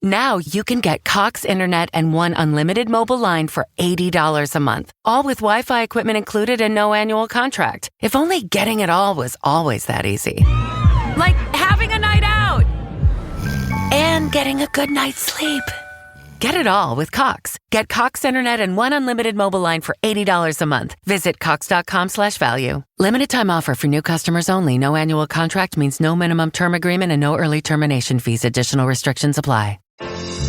Now you can get Cox Internet and one unlimited mobile line for $80 a month, all with Wi-Fi equipment included and no annual contract. If only getting it all was always that easy. Like having a night out and getting a good night's sleep. Get it all with Cox. Get Cox Internet and one unlimited mobile line for $80 a month. Visit cox.com/value. Limited time offer for new customers only. No annual contract means no minimum term agreement and no early termination fees. Additional restrictions apply.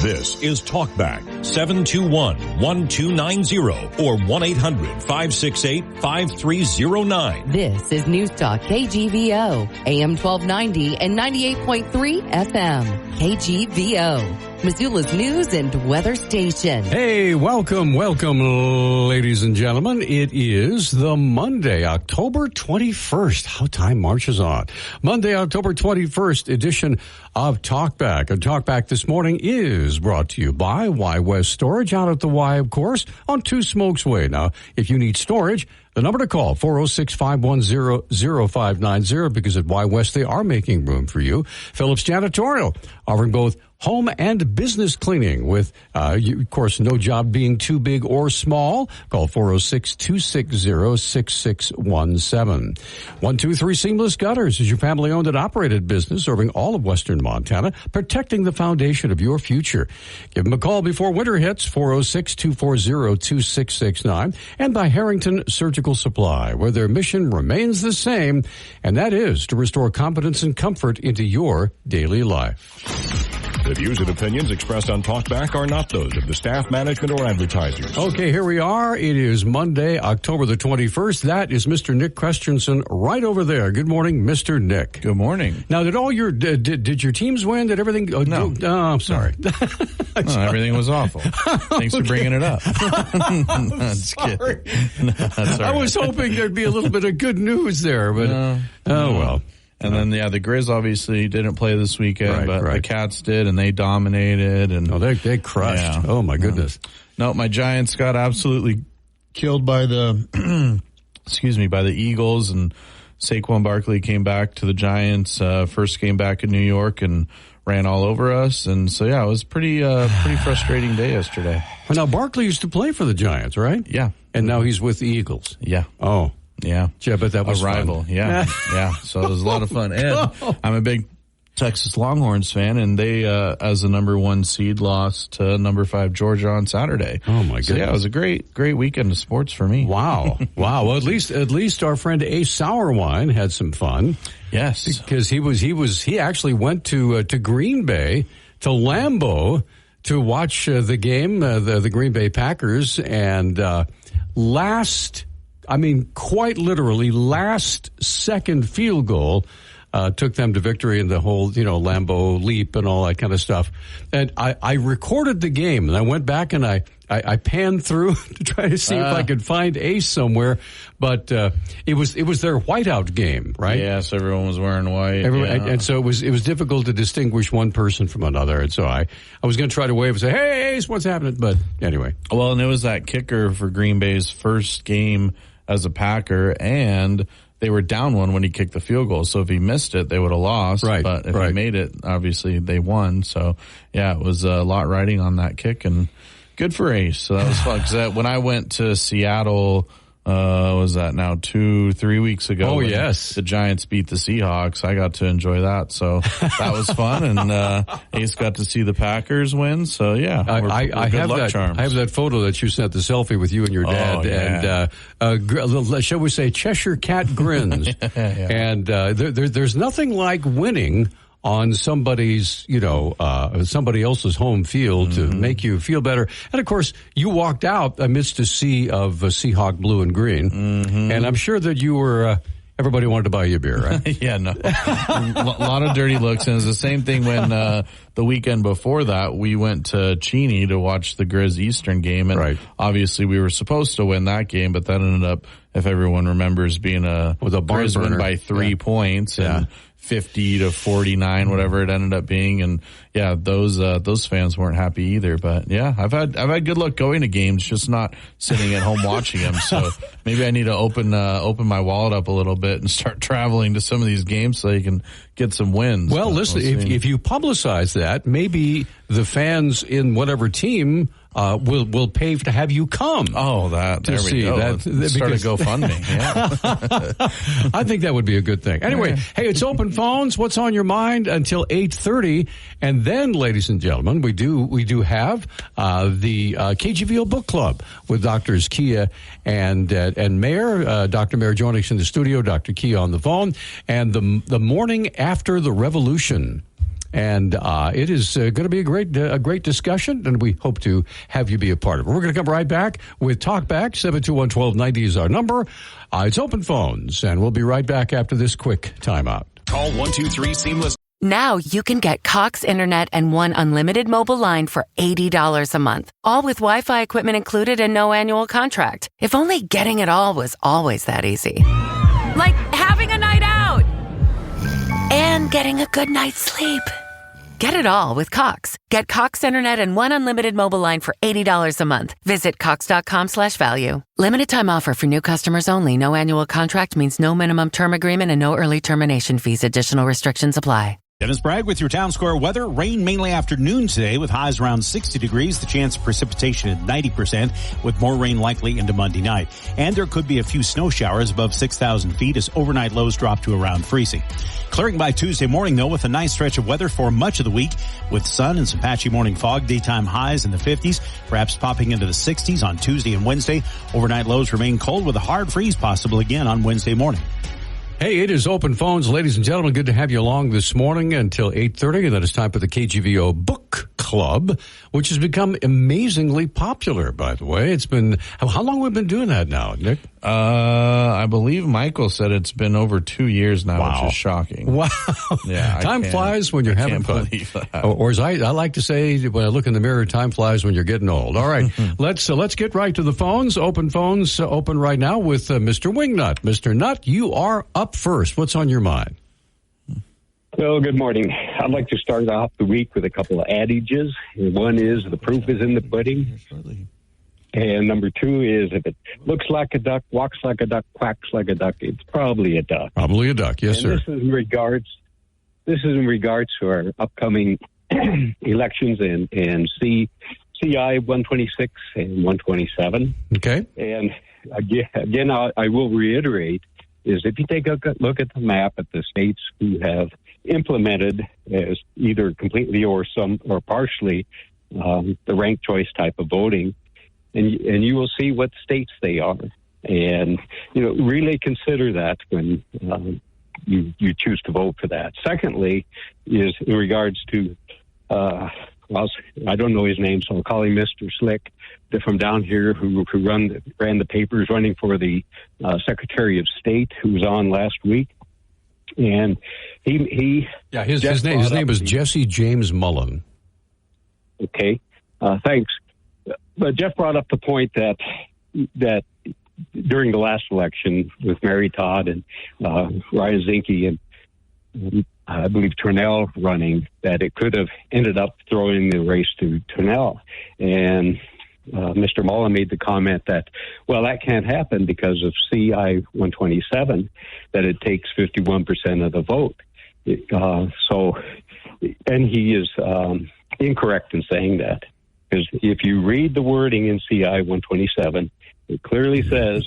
This is Talkback 721-1290 or 1-800-568-5309. This is Newstalk KGVO, AM 1290 and 98.3 FM. KGVO, Missoula's news and weather station. Hey, welcome, ladies and gentlemen. It is the Monday, October 21st. How time marches on. Monday, October 21st edition of Talkback. And Talkback this morning is brought to you by Y West Storage out at the Y, of course, on Two Smokes Way. Now, if you need storage, the number to call, 406-510-0590, because at Y West they are making room for you. Phillips Janitorial, offering both home and business cleaning with, of course, no job being too big or small. Call 406-260-6617. 123 Seamless Gutters is your family-owned and operated business serving all of Western Montana, protecting the foundation of your future. Give them a call before winter hits, 406-240-2669. And by Harrington Surgical Supply, where their mission remains the same, and that is to restore confidence and comfort into your daily life. The views and opinions expressed on Talkback are not those of the staff, management, or advertisers. Okay, here we are. It is Monday, October the 21st. That is Mr. Nick Christensen right over there. Good morning, Mr. Nick. Good morning. Now, did all your did your teams win? Did everything? Oh, no. I'm sorry. Everything was awful. Thanks for bringing it up. That's kidding. No, that's all right. I was hoping there'd be a little bit of good news there, but well. And then, the Grizz obviously didn't play this weekend, but the Cats did, and they dominated. And they crushed. Yeah. Oh, my goodness. No, my Giants got absolutely killed by the, by the Eagles, and Saquon Barkley came back to the Giants, first game back in New York, and ran all over us. And so, it was pretty frustrating day yesterday. Well, now, Barkley used to play for the Giants, right? Yeah. And now he's with the Eagles. Yeah. Oh. Yeah. But that was a rival. Fun. Yeah. Yeah. So it was a lot of fun. And I'm a big Texas Longhorns fan, and they, as the number 1 seed, lost to number 5 Georgia on Saturday. Oh my goodness. So it was a great weekend of sports for me. Wow. Well, at least our friend Ace Sourwine had some fun. Yes. Because he actually went to Green Bay, to Lambeau, to watch the game, the Green Bay Packers, and quite literally, last second field goal took them to victory in the whole, Lambeau leap and all that kind of stuff. And I recorded the game, and I went back and I panned through to try to see if I could find Ace somewhere. But it was their whiteout game, right? Yes, everyone was wearing white. And so it was difficult to distinguish one person from another. And so I was going to try to wave and say, "Hey, Ace, what's happening?" But anyway. Well, and it was that kicker for Green Bay's first game as a Packer, and they were down 1 when he kicked the field goal. So if he missed it, they would have lost. Right. But if he made it, obviously they won. So it was a lot riding on that kick, and good for Ace. So that was fun. Because when I went to Seattle, was that now 2-3 weeks ago? Oh, yes. The Giants beat the Seahawks. I got to enjoy that. So that was fun. And Ace got to see the Packers win. So, yeah. I have that photo that you sent, the selfie with you and your dad. And shall we say Cheshire Cat grins. And there's nothing like winning on somebody's, somebody else's home field to make you feel better. And of course, you walked out amidst a sea of Seahawk blue and green. Mm-hmm. And I'm sure that you were, everybody wanted to buy you a beer, right? Yeah, no. A lot of dirty looks. And it's the same thing when, the weekend before that, we went to Cheney to watch the Grizz Eastern game. And obviously we were supposed to win that game, but that ended up, if everyone remembers, being a Grizz win by 3 points. And 50 to 49, whatever it ended up being. And yeah, those fans weren't happy either. But yeah, I've had good luck going to games, just not sitting at home watching them. So maybe I need to open my wallet up a little bit and start traveling to some of these games so you can get some wins. Well, listen, if you publicize that, maybe the fans in whatever team will pay to have you come. Oh, there we go. Start a GoFundMe. Yeah. I think that would be a good thing. Anyway, hey, it's open phones. What's on your mind until 8:30, and then, ladies and gentlemen, we do have the KGVO Book Club with Doctors Kia and Mayer. Dr. Mayer joining us in the studio. Dr. Kia on the phone, and the morning after the revolution. And it is going to be a great discussion, and we hope to have you be a part of it. We're going to come right back with Talkback. 721-1290 is our number. It's open phones, and we'll be right back after this quick timeout. Call 123 Seamless. Now you can get Cox Internet and one unlimited mobile line for $80 a month, all with Wi-Fi equipment included and no annual contract. If only getting it all was always that easy. Like having a night out and getting a good night's sleep. Get it all with Cox. Get Cox Internet and one unlimited mobile line for $80 a month. Visit cox.com/value. Limited time offer for new customers only. No annual contract means no minimum term agreement and no early termination fees. Additional restrictions apply. Dennis Bragg with your Town Square weather. Rain mainly afternoon today with highs around 60 degrees. The chance of precipitation at 90% with more rain likely into Monday night. And there could be a few snow showers above 6,000 feet as overnight lows drop to around freezing. Clearing by Tuesday morning, though, with a nice stretch of weather for much of the week with sun and some patchy morning fog. Daytime highs in the 50s, perhaps popping into the 60s on Tuesday and Wednesday. Overnight lows remain cold with a hard freeze possible again on Wednesday morning. Hey, it is open phones, ladies and gentlemen. Good to have you along this morning until 8:30, and then it's time for the KGVO Book Club, which has become amazingly popular, by the way. It's been, how long have we been doing that now, Nick? I believe Michael said it's been over 2 years now, Wow. which is shocking. Wow. Yeah, Time flies when you're having fun. Believe that. Or as I like to say when I look in the mirror, time flies when you're getting old. All right, let's get right to the phones. Open phones open right now with Mr. Wingnut. Mr. Nut, you are up first. What's on your mind? Well, good morning. I'd like to start off the week with a couple of adages. One is the proof is in the pudding. And number two is if it looks like a duck, walks like a duck, quacks like a duck, it's probably a duck. Probably a duck, yes, sir. This is in regards to our upcoming elections and CI 126 and 127. Okay. And again, I will reiterate, is if you take a look at the map at the states who have implemented as either completely or partially the ranked choice type of voting, and you will see what states they are, and really consider that when you choose to vote for that. Secondly, is in regards to I don't know his name, so I'll call him Mr. Slick. They're from down here who ran the papers, running for the Secretary of State, who was on last week, and his name was Jesse James Mullen. Okay, thanks. But Jeff brought up the point that during the last election with Mehrdad and Ryan Zinke and I believe Turnell running, that it could have ended up throwing the race to Turnell. And Mr. Mullen made the comment that, well, that can't happen because of CI 127, that it takes 51% of the vote. And he is incorrect in saying that. Because if you read the wording in CI 127, it clearly says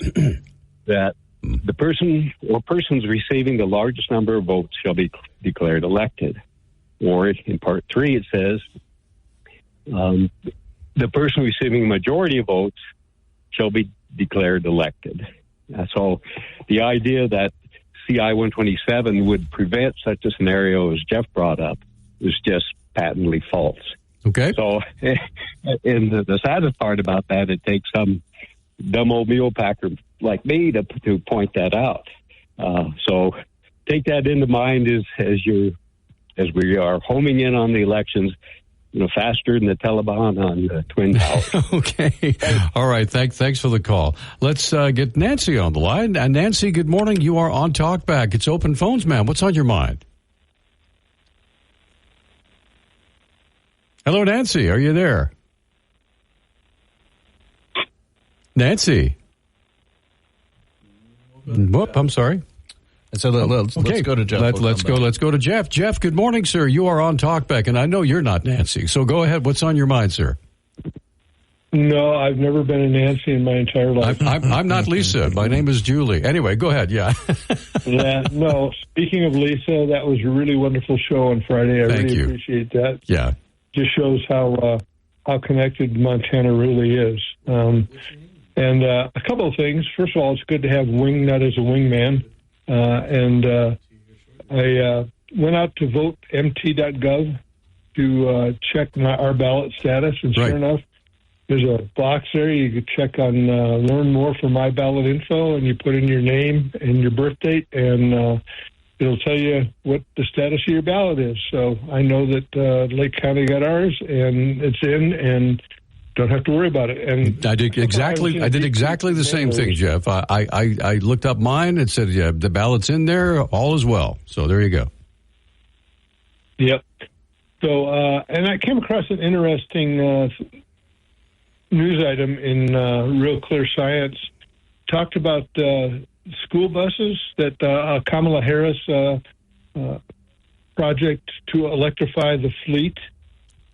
that the person or persons receiving the largest number of votes shall be declared elected. Or in Part 3, it says the person receiving a majority of votes shall be declared elected. So the idea that CI 127 would prevent such a scenario as Jeff brought up is just patently false. Okay. So, and the saddest part about that, it takes some dumb old mule packer like me to point that out. So take that into mind as we are homing in on the elections, faster than the Taliban on the Twin Towers. Okay. All right. Thanks for the call. Let's get Nancy on the line. Nancy, good morning. You are on Talkback. It's open phones, ma'am. What's on your mind? Hello, Nancy. Are you there? Nancy. Whoop, I'm sorry. So let's go to Jeff. Let's go to Jeff. Jeff, good morning, sir. You are on Talkback, and I know you're not Nancy. So go ahead. What's on your mind, sir? No, I've never been a Nancy in my entire life. I'm not Lisa. My name is Julie. Anyway, go ahead. Yeah. Yeah. No. Speaking of Lisa, that was a really wonderful show on Friday. I really appreciate that. Yeah. Just shows how connected Montana really is. And a couple of things. First of all, it's good to have Wingnut as a wingman. I went out to votemt.gov to check our ballot status, and sure enough, there's a box there. You can check on learn more for my ballot info, and you put in your name and your birth date, and it'll tell you what the status of your ballot is. So I know that Lake County got ours, and it's in, and don't have to worry about it. And I did exactly the same thing, Jeff. I looked up mine and said, yeah, the ballot's in there, all is well. So there you go. Yep. So, and I came across an interesting news item in Real Clear Science. Talked about school buses that Kamala Harris project to electrify the fleet.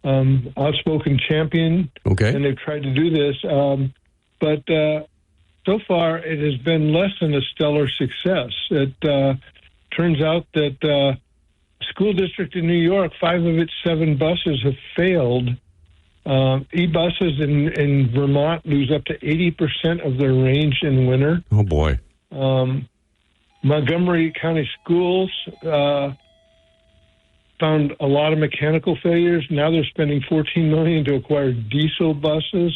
Outspoken champion, and they've tried to do this, but so far it has been less than a stellar success. It turns out that school district in New York, 5 of its 7 buses have failed. E-buses in Vermont lose up to 80% of their range in winter. Oh, boy. Montgomery County Schools found a lot of mechanical failures. Now they're spending $14 million to acquire diesel buses.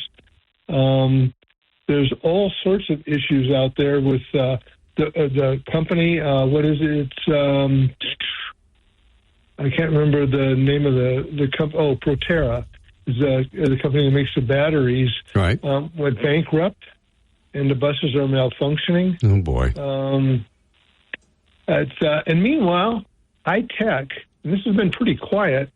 There's all sorts of issues out there with the company. What is it? It's I can't remember the name of the company. Oh, Proterra is the company that makes the batteries. Right. Went bankrupt, and the buses are malfunctioning. Oh boy. And meanwhile, iTech. And this has been pretty quiet,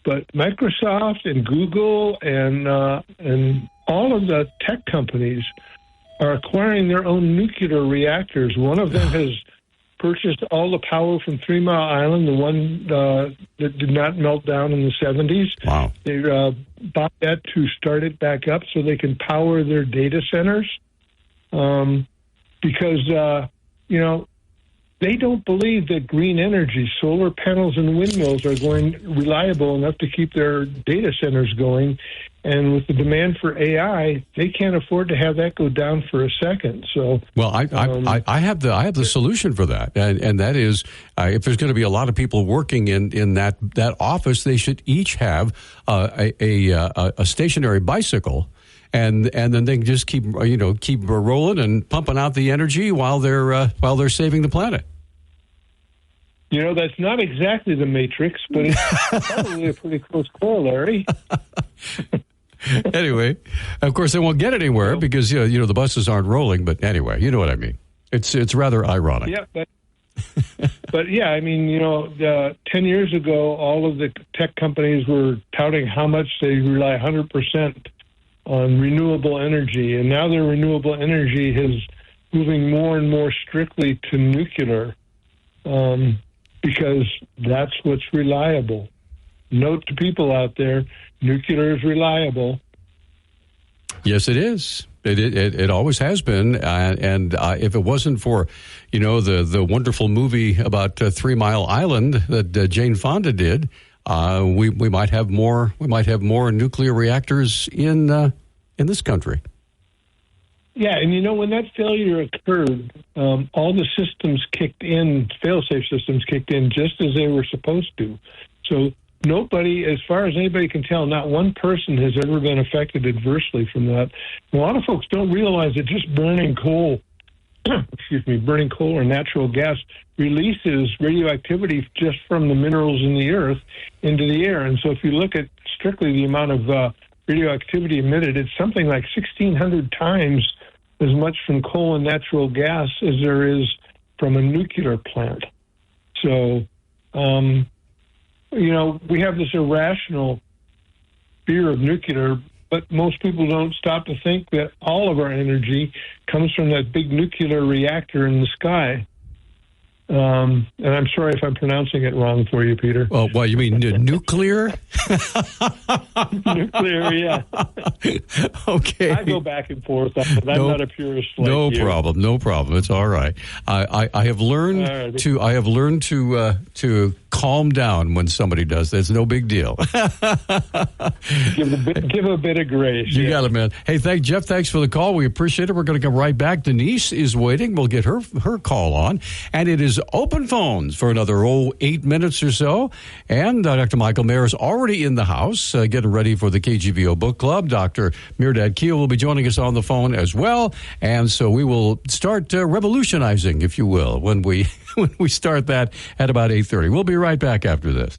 but Microsoft and Google and all of the tech companies are acquiring their own nuclear reactors. One of them has purchased all the power from 3 Mile Island, the one that did not melt down in the 70s. Wow. They bought that to start it back up so they can power their data centers because, they don't believe that green energy, solar panels and windmills are reliable enough to keep their data centers going. And with the demand for AI, they can't afford to have that go down for a second. So, well, I have the solution for that, and that is if there's going to be a lot of people working in that office, they should each have a stationary bicycle. And then they can just keep rolling and pumping out the energy while they're saving the planet. That's not exactly the Matrix, but it's probably a pretty close corollary. Anyway, of course, they won't get anywhere because the buses aren't rolling. But anyway, you know what I mean. It's rather ironic. Yeah, but yeah, I mean, 10 years ago, all of the tech companies were touting how much they rely 100% on renewable energy, and now their renewable energy is moving more and more strictly to nuclear because that's what's reliable. Note to people out there, nuclear is reliable. Yes, it is. It always has been, and if it wasn't for, the wonderful movie about 3 Mile Island that Jane Fonda did, we might have more nuclear reactors in this country. Yeah, and when that failure occurred, all the systems kicked in, fail-safe systems kicked in just as they were supposed to. So nobody, as far as anybody can tell, not one person has ever been affected adversely from that. A lot of folks don't realize that just burning coal, burning coal or natural gas releases radioactivity just from the minerals in the earth into the air. And so if you look at strictly the amount of radioactivity emitted, it's something like 1,600 times as much from coal and natural gas as there is from a nuclear plant. So, we have this irrational fear of nuclear, but most people don't stop to think that all of our energy comes from that big nuclear reactor in the sky. And I'm sorry if I'm pronouncing it wrong for you, Peter. Well, what, you mean nuclear? Nuclear, yeah. Okay. I go back and forth. I'm not a purist like you. No problem. It's all right. I have learned to calm down when somebody does. That's no big deal. Give a bit of grace. You got it, man. Hey, Jeff. Thanks for the call. We appreciate it. We're going to come right back. Denise is waiting. We'll get her call on, and it is open phones for another 8 minutes or so. And Dr. Michael Mayer is already in the house, getting ready for the KGVO book club. Dr. Mehrdad Keel will be joining us on the phone as well, and so we will start revolutionizing, if you will, when we start that at about 8:30. We'll be right back after this.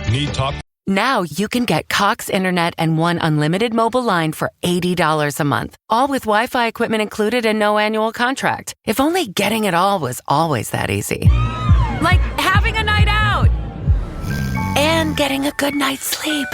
Need talk? Now you can get Cox Internet and one unlimited mobile line for $80 a month, all with Wi-Fi equipment included and no annual contract. If only getting it all was always that easy. Like having a night out and getting a good night's sleep.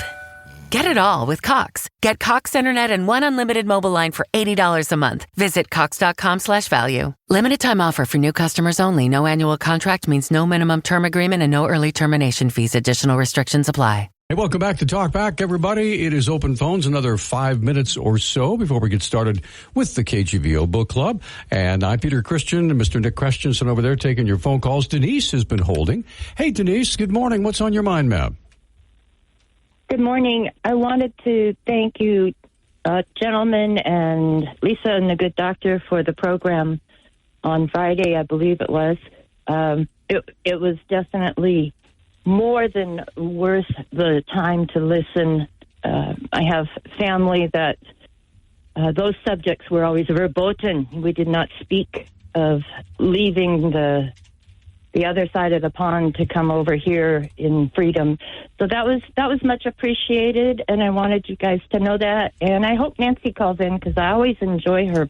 Get it all with Cox. Get Cox Internet and one unlimited mobile line for $80 a month. Visit cox.com/value. Limited time offer for new customers only. No annual contract means no minimum term agreement and no early termination fees. Additional restrictions apply. Hey, welcome back to Talk Back, everybody. It is open phones, another 5 minutes or so before we get started with the KGVO Book Club. And I'm Peter Christian and Mr. Nick Christensen over there taking your phone calls. Denise has been holding. Hey, Denise, good morning. What's on your mind, ma'am? Good morning. I wanted to thank you, gentlemen, and Lisa and the good doctor for the program on Friday, I believe it was. It was definitely more than worth the time to listen. I have family that those subjects were always verboten. We did not speak of leaving the other side of the pond to come over here in freedom. So that was much appreciated, and I wanted you guys to know that. And I hope Nancy calls in because I always enjoy her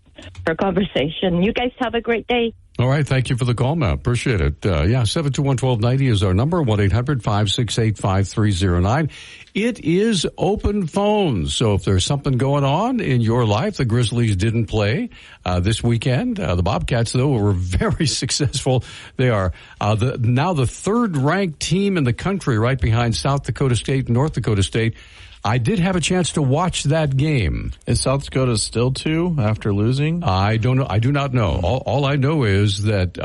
conversation. You guys have a great day. All right. Thank you for the call, Matt. Appreciate it. 721-1290 is our number, 1-800-568-5309. It is open phones. So if there's something going on in your life, the Grizzlies didn't play this weekend. The Bobcats, though, were very successful. They are now the third-ranked team in the country, right behind South Dakota State and North Dakota State. I did have a chance to watch that game. Is South Dakota still 2 after losing? I don't know. I do not know. All I know is that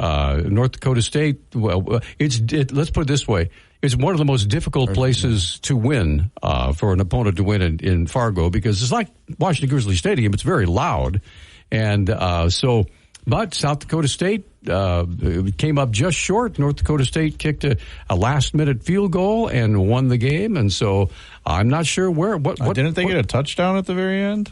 North Dakota State. Well, let's put it this way: it's one of the most difficult places to win for an opponent to win in Fargo because it's like Washington Grizzly Stadium. It's very loud, and But South Dakota State came up just short. North Dakota State kicked a last-minute field goal and won the game, and so I'm not sure what didn't they get a touchdown at the very end?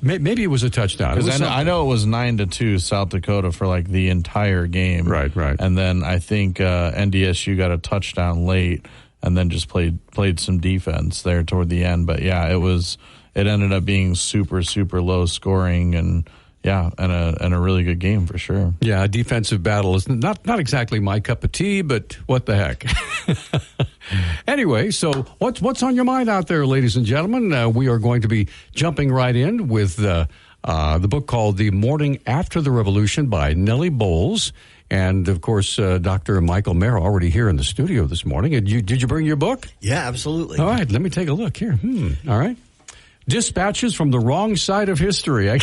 Maybe it was a touchdown. Because I know it was 9-2 South Dakota for like the entire game. Right. And then I think NDSU got a touchdown late, and then just played some defense there toward the end. But yeah, it ended up being super, super low scoring and. Yeah, and a really good game for sure. Yeah, a defensive battle is not exactly my cup of tea, but what the heck. Anyway, so what's on your mind out there, ladies and gentlemen? We are going to be jumping right in with the book called The Morning After the Revolution by Nellie Bowles. And, of course, Dr. Michael Mayer already here in the studio this morning. And did you bring your book? Yeah, absolutely. All right, let me take a look here. All right. Dispatches from the Wrong Side of History. I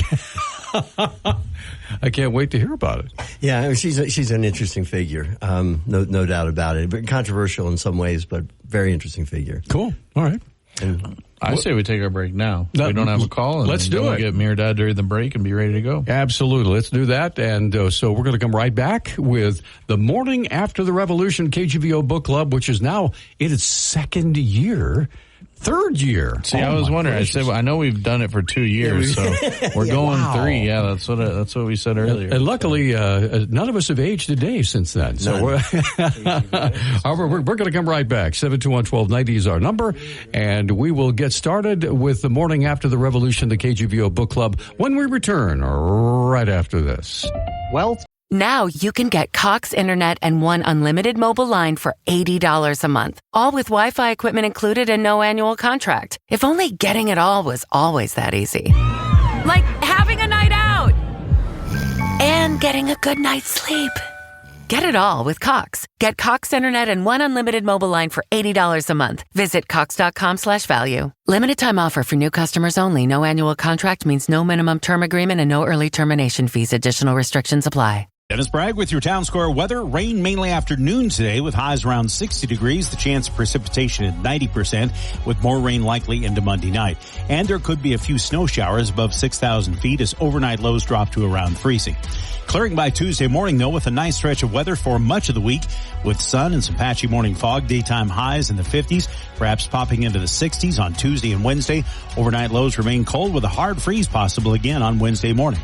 can't wait to hear about it. Yeah, she's an interesting figure, no doubt about it. But controversial in some ways, but very interesting figure. Cool. All right. And I say we take our break now. We don't have a call. And let's do it. We'll get Mehrdad during the break and be ready to go. Absolutely. Let's do that. And so we're going to come right back with The Morning After the Revolution KGVO Book Club, which is now in its third year. See, I was wondering. Gracious. I said, I know we've done it for 2 years, so we're going 3. Yeah, that's what we said earlier. And luckily, none of us have aged a day since then. So we're going to come right back. 721-1290 is our number, and we will get started with The Morning After the Revolution, the KGVO Book Club, when we return right after this. Well. Now you can get Cox Internet and one unlimited mobile line for $80 a month, all with Wi-Fi equipment included and no annual contract. If only getting it all was always that easy. Like having a night out and getting a good night's sleep. Get it all with Cox. Get Cox Internet and one unlimited mobile line for $80 a month. Visit cox.com/value. Limited time offer for new customers only. No annual contract means no minimum term agreement and no early termination fees. Additional restrictions apply. Dennis Bragg with your Town Square weather. Rain mainly afternoon today with highs around 60 degrees. The chance of precipitation at 90% with more rain likely into Monday night. And there could be a few snow showers above 6,000 feet as overnight lows drop to around freezing. Clearing by Tuesday morning, though, with a nice stretch of weather for much of the week with sun and some patchy morning fog. Daytime highs in the 50s, perhaps popping into the 60s on Tuesday and Wednesday. Overnight lows remain cold with a hard freeze possible again on Wednesday morning.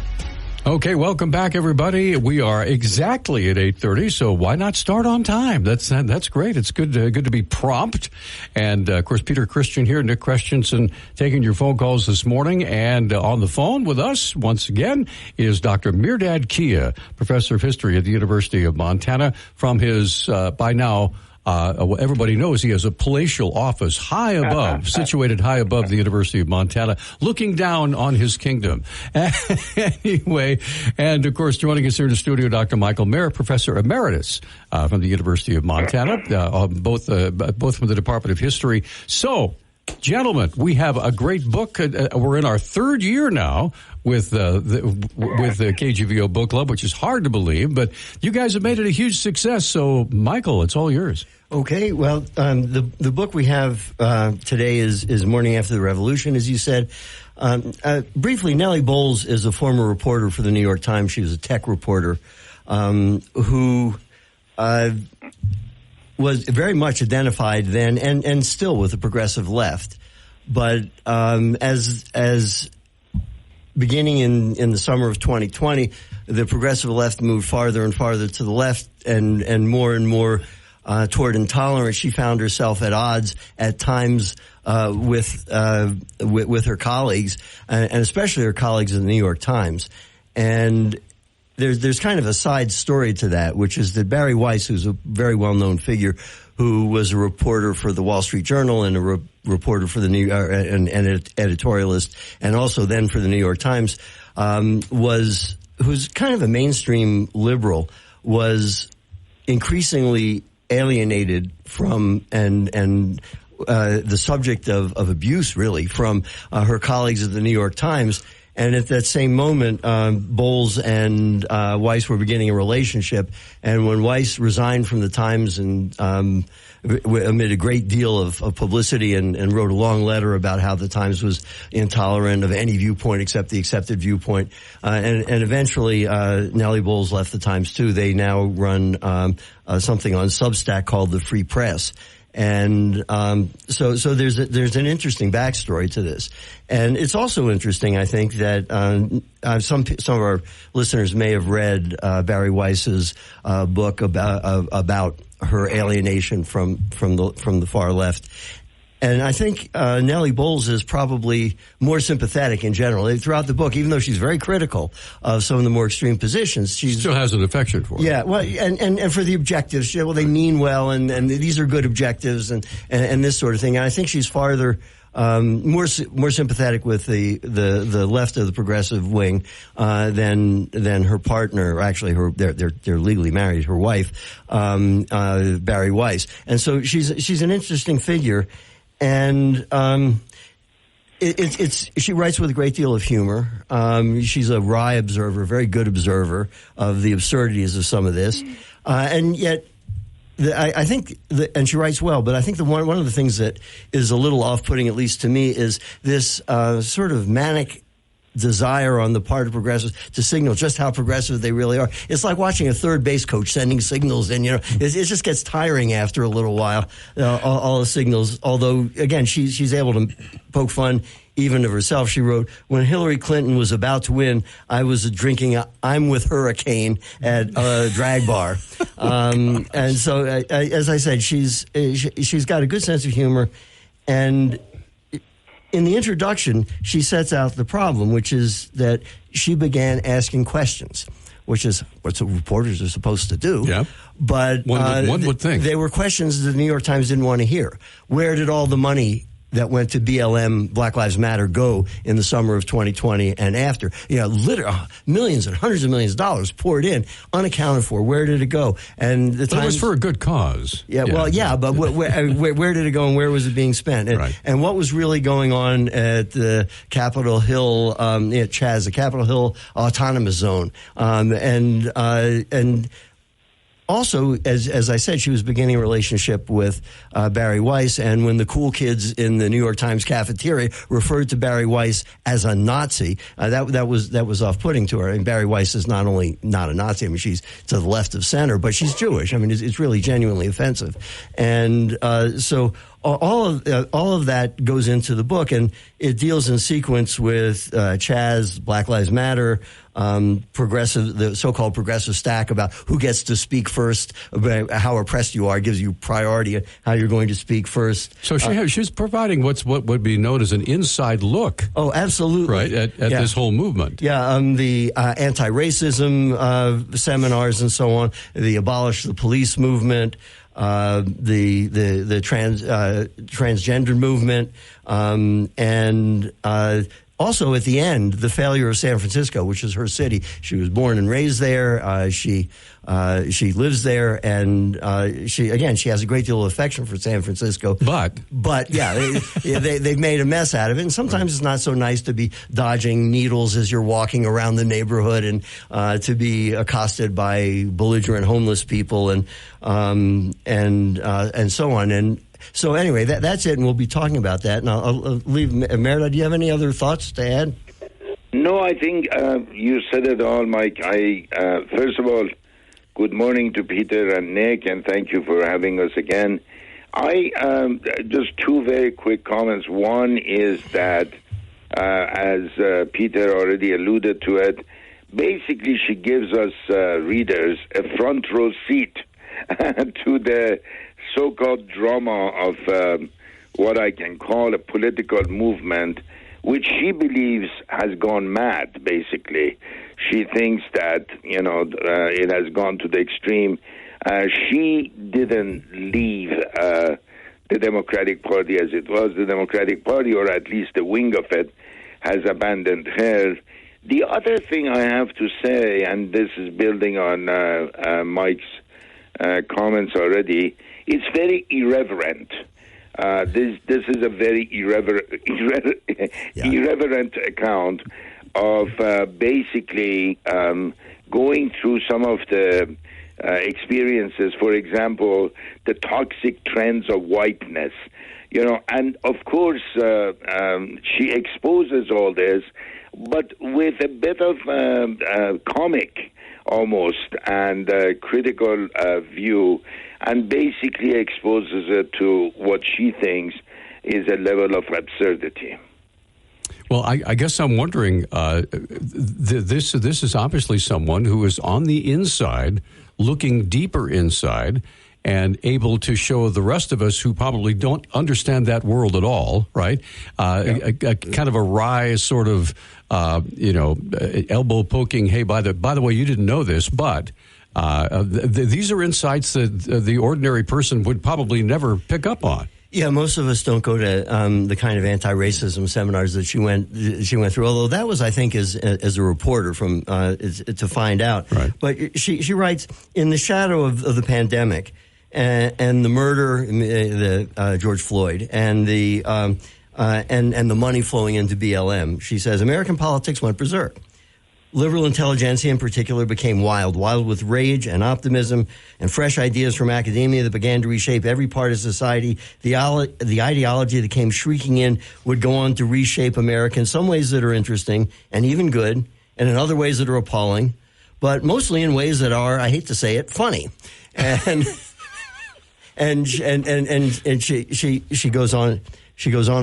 Okay, welcome back, everybody. We are exactly at 8:30, so why not start on time? That's great. It's good to be prompt. And, of course, Peter Christian here, Nick Christensen, taking your phone calls this morning. And on the phone with us, once again, is Dr. Mehrdad Kia, professor of history at the University of Montana, from his, by now, everybody knows he has a palatial office high above, situated high above the University of Montana, looking down on his kingdom. Anyway, and of course, joining us here in the studio, Dr. Michael Mayer, Professor Emeritus from the University of Montana, both from the Department of History. So, gentlemen, we have a great book. We're in our third year now with the KGVO Book Club, which is hard to believe, but you guys have made it a huge success. So, Michael, it's all yours. Okay, well, the book we have today is Morning After the Revolution, as you said. Briefly, Nellie Bowles is a former reporter for the New York Times. She was a tech reporter who was very much identified then and still with the progressive left. But as beginning in the summer of 2020, the progressive left moved farther and farther to the left and more toward intolerance. She found herself at odds at times with her colleagues, and especially her colleagues in the New York Times. And there's kind of a side story to that, which is that Barry Weiss, who's a very well-known figure, who was a reporter for the Wall Street Journal and a reporter for the and editorialist, and also then for the New York Times, who's kind of a mainstream liberal, was increasingly alienated from and the subject of abuse, really, from her colleagues at the New York Times. And at that same moment, Bowles and Weiss were beginning a relationship. And when Weiss resigned from the Times and amid a great deal of publicity and wrote a long letter about how the Times was intolerant of any viewpoint except the accepted viewpoint, and eventually Nellie Bowles left the Times too. They now run something on Substack called the Free Press. And so there's an interesting backstory to this, and it's also interesting, I think, that some of our listeners may have read Barry Weiss's book about her alienation from the far left. And I think Nellie Bowles is probably more sympathetic in general. Throughout the book, even though she's very critical of some of the more extreme positions, she still has an affection for it. Yeah, well, and for the objectives, well, they mean well, and these are good objectives, and this sort of thing. And I think she's farther more sympathetic with the left of the progressive wing than her partner. Actually, they're legally married. Her wife, Barry Weiss, and so she's an interesting figure. And she writes with a great deal of humor. She's a wry observer, very good observer of the absurdities of some of this. And yet, I think, and she writes well, but I think one of the things that is a little off-putting, at least to me, is this sort of manic desire on the part of progressives to signal just how progressive they really are. It's like watching a third base coach sending signals, and it just gets tiring after a little while. All the signals. Although again, she's able to poke fun even of herself. She wrote, "When Hillary Clinton was about to win, I was drinking I'm with Hurricane at a drag bar." And so, as I said, she's got a good sense of humor, and in the introduction, she sets out the problem, which is that she began asking questions. which is what reporters are supposed to do. Yeah. But one would think. They were questions the New York Times didn't want to hear. Where did all the money that went to BLM, Black Lives Matter, go in the summer of 2020 and after? Literally millions and hundreds of millions of dollars poured in, unaccounted for. Where did it go? And the Times, it was for a good cause. But where did it go and where was it being spent? And what was really going on at the Capitol Hill, Chaz, the Capitol Hill Autonomous Zone, and also, as I said, she was beginning a relationship with Barry Weiss, and when the cool kids in the New York Times cafeteria referred to Barry Weiss as a Nazi, that was off-putting to her. And Barry Weiss is not only not a Nazi, I mean, she's to the left of center, but she's Jewish. I mean, it's really genuinely offensive. And so all of that goes into the book, and it deals in sequence with Chaz, Black Lives Matter, the so-called progressive stack about who gets to speak first, about how oppressed you are, gives you priority, how you're going to speak first. So she's providing what would be known as an inside look. Oh, absolutely. Right, at this whole movement. Yeah, the anti-racism seminars and so on, the Abolish the Police movement, the transgender movement, and also at the end, the failure of San Francisco, which is her city. She was born and raised there. She lives there, and she has a great deal of affection for San Francisco. But they've made a mess out of it. And sometimes it's not so nice to be dodging needles as you're walking around the neighborhood, and to be accosted by belligerent homeless people, and so on. And so anyway, that's it, and we'll be talking about that. And I'll leave Mehrdad. Do you have any other thoughts to add? No, I think you said it all, Mike. First of all, good morning to Peter and Nick, and thank you for having us again. Just two very quick comments. One is that, as Peter already alluded to it, basically she gives us readers a front row seat to the so-called drama of what I can call a political movement, which she believes has gone mad, basically. She thinks that, it has gone to the extreme. She didn't leave the Democratic Party as it was. The Democratic Party, or at least a wing of it, has abandoned her. The other thing I have to say, and this is building on Mike's comments already, it's very irreverent. This is a very irreverent account of basically going through some of the experiences. For example, the toxic trends of whiteness. And of course she exposes all this, but with a bit of comic almost and critical view, and basically exposes it to what she thinks is a level of absurdity. Well, I guess I'm wondering, this is obviously someone who is on the inside, looking deeper inside, and able to show the rest of us who probably don't understand that world at all, right? A kind of a wry sort of, elbow poking. Hey, by the way, you didn't know this, but these are insights that the ordinary person would probably never pick up on. Yeah, most of us don't go to the kind of anti-racism seminars that she went through. Although that was, I think, as a reporter to find out. Right. But she writes, in the shadow of the pandemic and the murder, George Floyd, and the money flowing into BLM, she says American politics went berserk. Liberal intelligentsia in particular became wild with rage and optimism and fresh ideas from academia that began to reshape every part of society. The ideology that came shrieking in would go on to reshape America in some ways that are interesting and even good, and in other ways that are appalling, but mostly in ways that are, I hate to say it, funny. And she goes on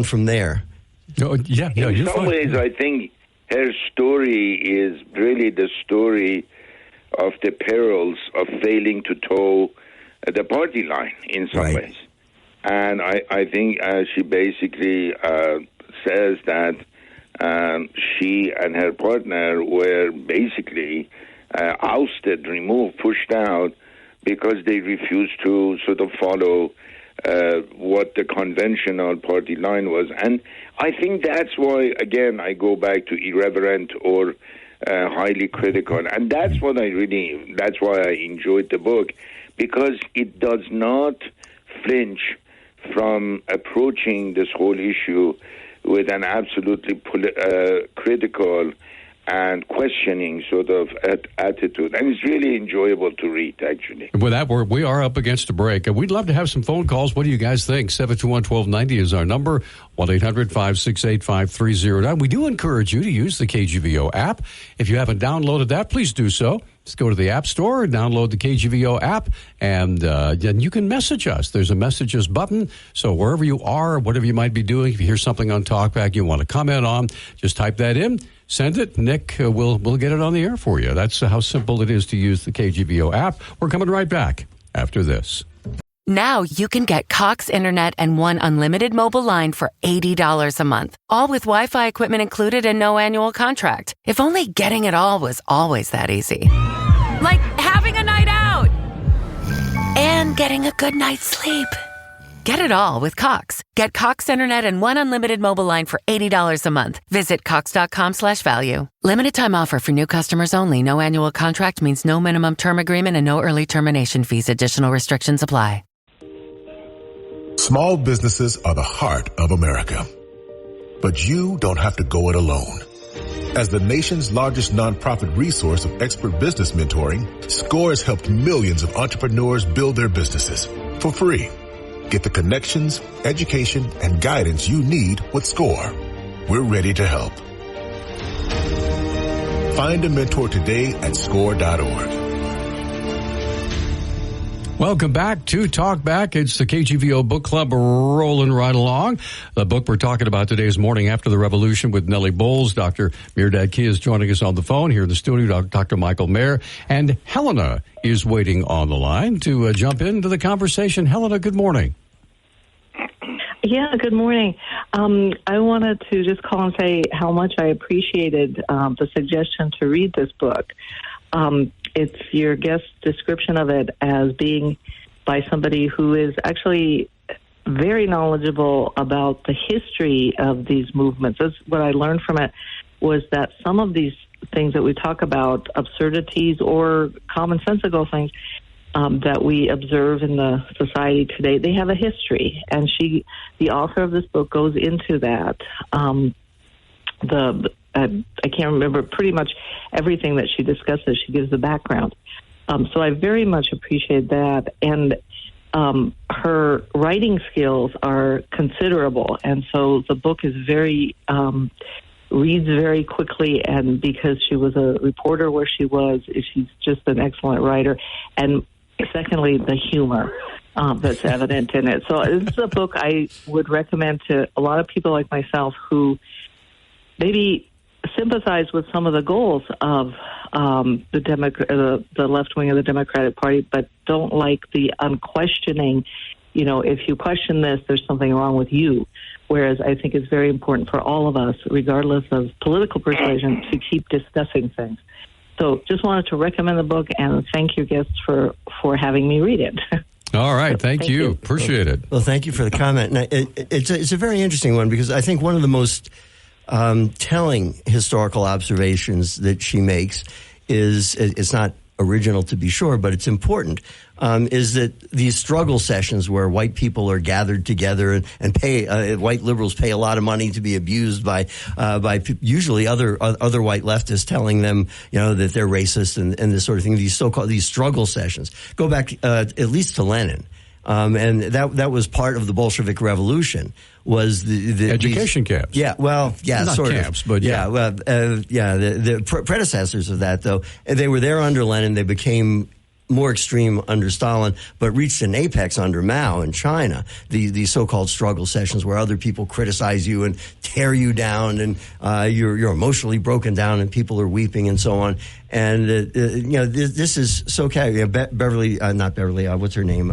from there. In some ways, I think her story is really the story of the perils of failing to toe the party line in some ways. And I think she basically says that she and her partner were basically ousted, removed, pushed out because they refused to sort of follow what the conventional party line was. And I think that's why, again, I go back to irreverent or highly critical. And that's why I enjoyed the book, because it does not flinch from approaching this whole issue with an absolutely critical and questioning sort of attitude. And it's really enjoyable to read, actually. With that, we are up against a break. We'd love to have some phone calls. What do you guys think? 721-1290 is our number. 1-800-568-5309. We do encourage you to use the KGVO app. If you haven't downloaded that, please do so. Just go to the App Store, download the KGVO app, and you can message us. There's a messages button. So wherever you are, whatever you might be doing, if you hear something on Talkback you want to comment on, just type that in. Send it. Nick will get it on the air for you. That's how simple it is to use the KGVO app. We're coming right back after this. Now you can get Cox Internet and one unlimited mobile line for $80 a month, all with Wi-Fi equipment included and no annual contract. If only getting it all was always that easy. Like having a night out and getting a good night's sleep. Get it all with Cox. Get Cox Internet and one unlimited mobile line for $80 a month. Visit cox.com/value. Limited time offer for new customers only. No annual contract means no minimum term agreement and no early termination fees. Additional restrictions apply. Small businesses are the heart of America. But you don't have to go it alone. As the nation's largest nonprofit resource of expert business mentoring, SCORE has helped millions of entrepreneurs build their businesses for free. Get the connections, education, and guidance you need with SCORE. We're ready to help. Find a mentor today at score.org. Welcome back to Talk Back. It's the KGVO Book Club rolling right along. The book we're talking about today is Morning After the Revolution with Nellie Bowles. Dr. Mehrdad is joining us on the phone here in the studio, Dr. Michael Mayer. And Helena is waiting on the line to jump into the conversation. Helena, good morning. Yeah, good morning. I wanted to just call and say how much I appreciated the suggestion to read this book. It's your guest description of it as being by somebody who is actually very knowledgeable about the history of these movements. That's what I learned from it, was that some of these things that we talk about, absurdities or commonsensical things that we observe in the society today, they have a history. And the author of this book, goes into that. I can't remember pretty much everything that she discusses. She gives the background. So I very much appreciate that. And her writing skills are considerable. And so the book is reads very quickly. And because she was a reporter where she was, she's just an excellent writer. And secondly, the humor that's evident in it. So this is a book I would recommend to a lot of people like myself who maybe sympathize with some of the goals of the left wing of the Democratic Party, but don't like the unquestioning, if you question this, there's something wrong with you. Whereas I think it's very important for all of us, regardless of political persuasion, to keep discussing things. So just wanted to recommend the book and thank your guests for having me read it. All right. Thank you. Appreciate it. Well, thank you for the comment. Now, it's a very interesting one, because I think one of the most telling historical observations that she makes is, it's not original to be sure, but it's important, is that these struggle sessions where white people are gathered together and pay, white liberals pay a lot of money to be abused by usually other white leftists telling them, that they're racist and this sort of thing. These struggle sessions go back at least to Lenin. And that was part of the Bolshevik Revolution, was the education camps. Yeah, well, yeah, not sort camps, of. But yeah, well, the predecessors of that, though, they were there under Lenin. They became more extreme under Stalin, but reached an apex under Mao in China. The so-called struggle sessions where other people criticize you and tear you down, and you're emotionally broken down, and people are weeping and so on. And this is so Beverly, not Beverly. What's her name?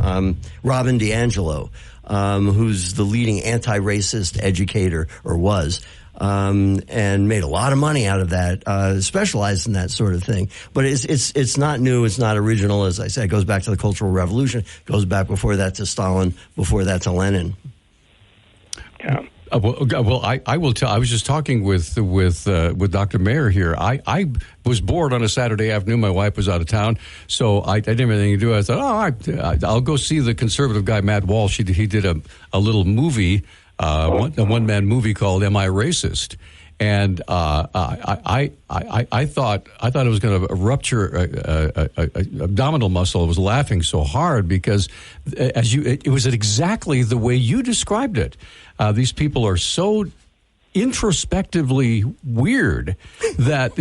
Robin DiAngelo, who's the leading anti-racist educator, or was. and made a lot of money out of that, specialized in that sort of thing. But it's not new, it's not original, as I said. It goes back to the Cultural Revolution, goes back before that to Stalin, before that to Lenin. Yeah. Well, I will tell. I was just talking with Dr. Mayer here. I was bored on a Saturday afternoon. My wife was out of town, so I didn't have anything to do. I thought, I'll go see the conservative guy Matt Walsh. He did a little movie, a one-man movie called "Am I Racist?" And I thought it was going to rupture abdominal muscle. I was laughing so hard because it was exactly the way you described it. These people are so introspectively weird that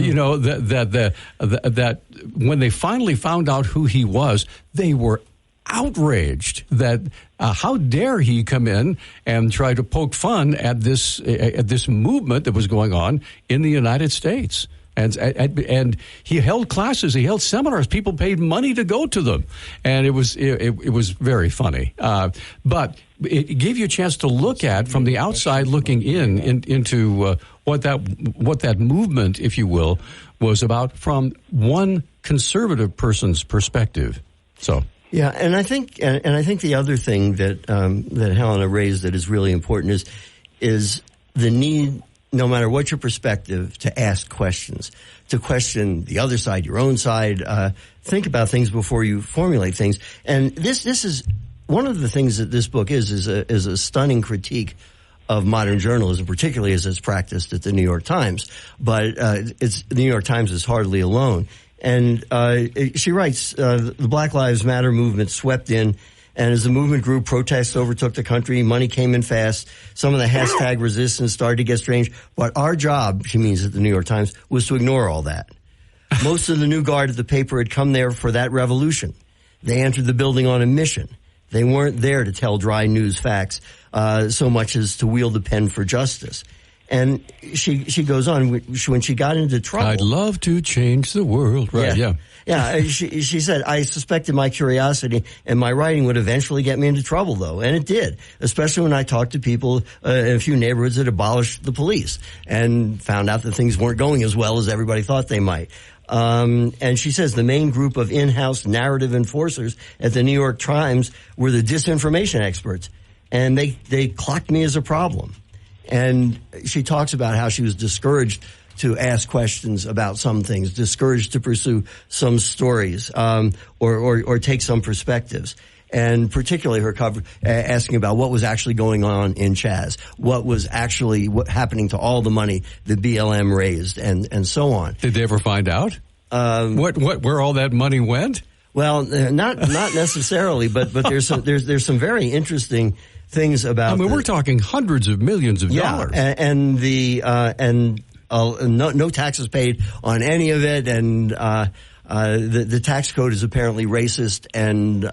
that when they finally found out who he was, they were outraged that how dare he come in and try to poke fun at this movement that was going on in the United States. And he held classes, he held seminars. People paid money to go to them, and it was very funny. But it gave you a chance to look at from the outside, looking into what that movement, if you will, was about from one conservative person's perspective. So. Yeah, and I think the other thing that Helena raised that is really important is the need, no matter what your perspective, to ask questions, to question the other side, your own side. Think about things before you formulate things. And this is one of the things that this book is a stunning critique of modern journalism, particularly as it's practiced at the New York Times. But the New York Times is hardly alone. And she writes, the Black Lives Matter movement swept in, and as the movement grew, protests overtook the country, money came in fast, some of the hashtag resistance started to get strange. But our job, she means at the New York Times, was to ignore all that. Most of the new guard at the paper had come there for that revolution. They entered the building on a mission. They weren't there to tell dry news facts so much as to wield the pen for justice. And she goes on, when she got into trouble. I'd love to change the world. Right, yeah. Yeah, she said, I suspected my curiosity and my writing would eventually get me into trouble, though. And it did, especially when I talked to people in a few neighborhoods that abolished the police and found out that things weren't going as well as everybody thought they might. And she says the main group of in-house narrative enforcers at the New York Times were the disinformation experts. And they clocked me as a problem. And she talks about how she was discouraged to ask questions about some things, discouraged to pursue some stories, or take some perspectives. And particularly her cover, asking about what was actually going on in Chaz, what was actually happening to all the money that BLM raised, and so on. Did they ever find out where all that money went? Well, not necessarily, but there's some very interesting things about. I mean, we're talking hundreds of millions of dollars. And no taxes paid on any of it, and the tax code is apparently racist, and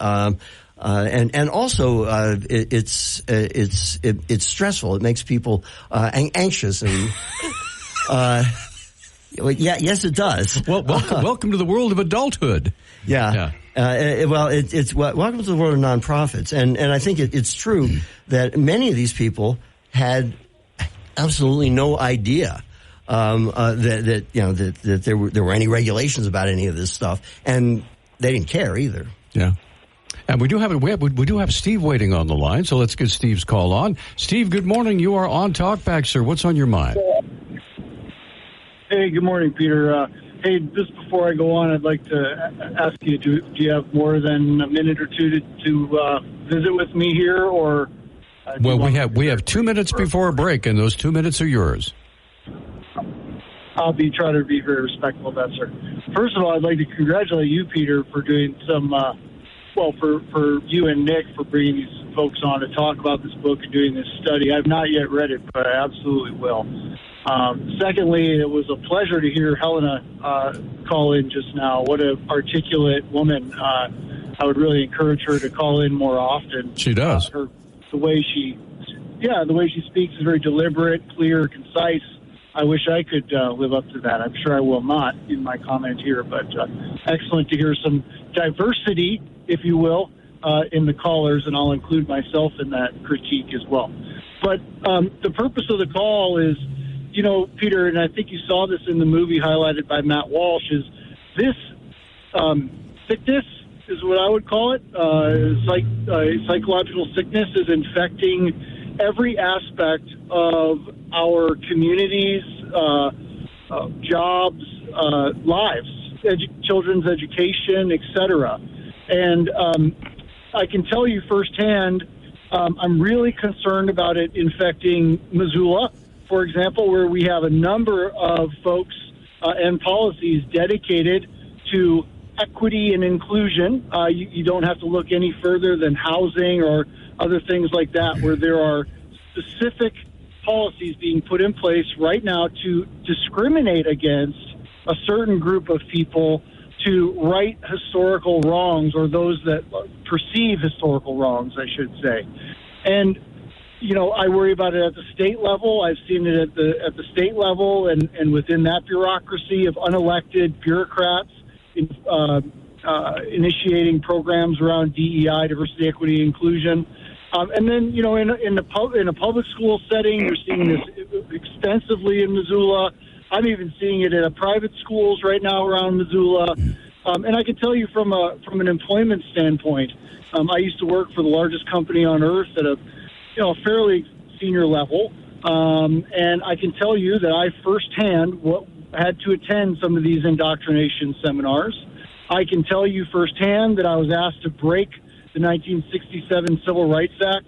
also it's stressful. It makes people anxious, and yes, it does. Well, welcome to the world of adulthood. Yeah. It's welcome to the world of nonprofits, and I think it's true that many of these people had absolutely no idea that there were any regulations about any of this stuff, and they didn't care either. Yeah. And we do have Steve waiting on the line, so let's get Steve's call on. Steve, good morning. You are on Talkback, sir. What's on your mind? Hey, good morning, Peter. Hey, just before I go on, I'd like to ask you, do you have more than a minute or two to visit with me here, or? Well, we have 2 minutes before a break, and those 2 minutes are yours. I'll try to be very respectful of that, sir. First of all, I'd like to congratulate you, Peter, for doing some, for you and Nick for bringing these folks on to talk about this book and doing this study. I've not yet read it, but I absolutely will. Secondly, it was a pleasure to hear Helena call in just now. What an articulate woman. I would really encourage her to call in more often. She does. The way she speaks is very deliberate, clear, concise. I wish I could live up to that. I'm sure I will not in my comment here, but excellent to hear some diversity, if you will, in the callers, and I'll include myself in that critique as well. But the purpose of the call is Peter, and I think you saw this in the movie highlighted by Matt Walsh, is this sickness is what I would call it. Psychological sickness is infecting every aspect of our communities, jobs, lives, children's education, etc. And I can tell you firsthand, I'm really concerned about it infecting Missoula, for example, where we have a number of folks and policies dedicated to equity and inclusion. You don't have to look any further than housing or other things like that, where there are specific policies being put in place right now to discriminate against a certain group of people, to right historical wrongs, or those that perceive historical wrongs, I should say. And, I worry about it at the state level. I've seen it at the state level and within that bureaucracy of unelected bureaucrats initiating programs around DEI, diversity, equity, inclusion. And then, in a public school setting, you're seeing this extensively in Missoula. I'm even seeing it at private schools right now around Missoula. And I can tell you from an employment standpoint, I used to work for the largest company on earth at a fairly senior level. And I can tell you that I firsthand had to attend some of these indoctrination seminars. I can tell you firsthand that I was asked to break the 1967 Civil Rights Act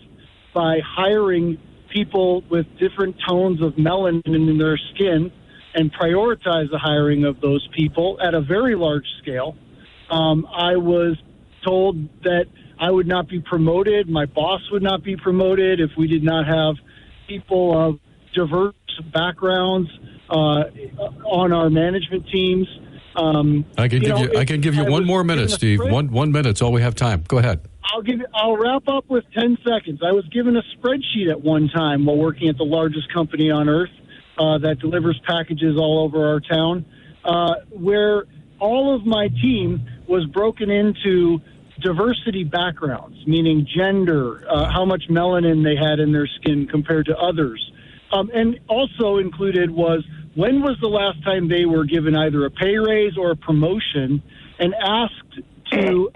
by hiring people with different tones of melanin in their skin and prioritize the hiring of those people at a very large scale. I was told that I would not be promoted, my boss would not be promoted if we did not have people of diverse backgrounds on our management teams. I can give you one more minute, Steve. 1 minute's all we have time. Go ahead. I'll wrap up with 10 seconds. I was given a spreadsheet at one time while working at the largest company on earth that delivers packages all over our town, where all of my team was broken into diversity backgrounds, meaning gender, how much melanin they had in their skin compared to others. And also included was, when was the last time they were given either a pay raise or a promotion, and asked to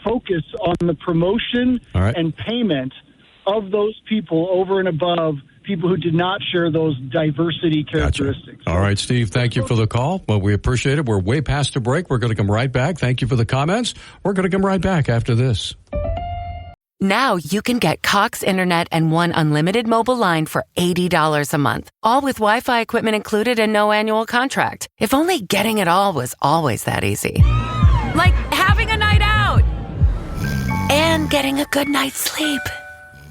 focus on the promotion and payment of those people over and above people who did not share those diversity characteristics. Gotcha. All right, Steve, thank you for the call. Well, we appreciate it. We're way past the break. We're going to come right back. Thank you for the comments. We're going to come right back after this. Now you can get Cox Internet and one unlimited mobile line for $80 a month, all with Wi-Fi equipment included and no annual contract. If only getting it all was always that easy. Like having a night out and getting a good night's sleep.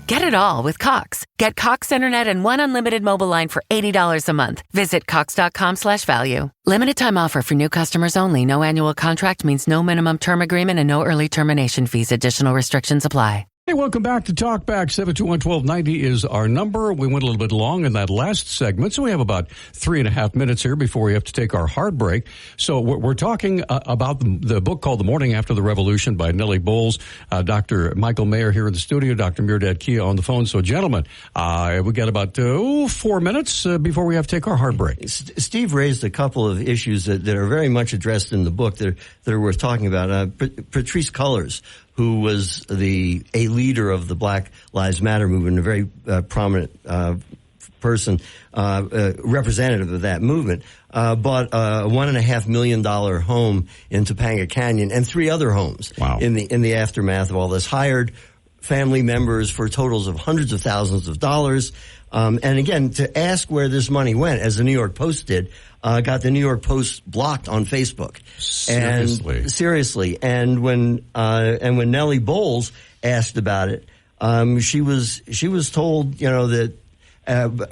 Get it all with Cox. Get Cox Internet and one unlimited mobile line for $80 a month. Visit cox.com/value. Limited time offer for new customers only. No annual contract means no minimum term agreement and no early termination fees. Additional restrictions apply. Hey, welcome back to Talkback. 721-1290 is our number. We went a little bit long in that last segment, so we have about 3.5 minutes here before we have to take our hard break. So we're talking about the book called The Morning After the Revolution by Nellie Bowles. Dr. Michael Mayer here in the studio, Dr. Mehrdad Kia on the phone. So, gentlemen, we got about 4 minutes before we have to take our hard break. Steve raised a couple of issues that are very much addressed in the book that are worth talking about. Patrice Cullors, who was a leader of the Black Lives Matter movement, a very prominent person, representative of that movement, bought a $1.5 million home in Topanga Canyon and 3 other homes. Wow. in the aftermath of all this. Hired family members for totals of hundreds of thousands of dollars. And again, to ask where this money went, as the New York Post did, got the New York Post blocked on Facebook. Seriously. And when Nellie Bowles asked about it, she was told, that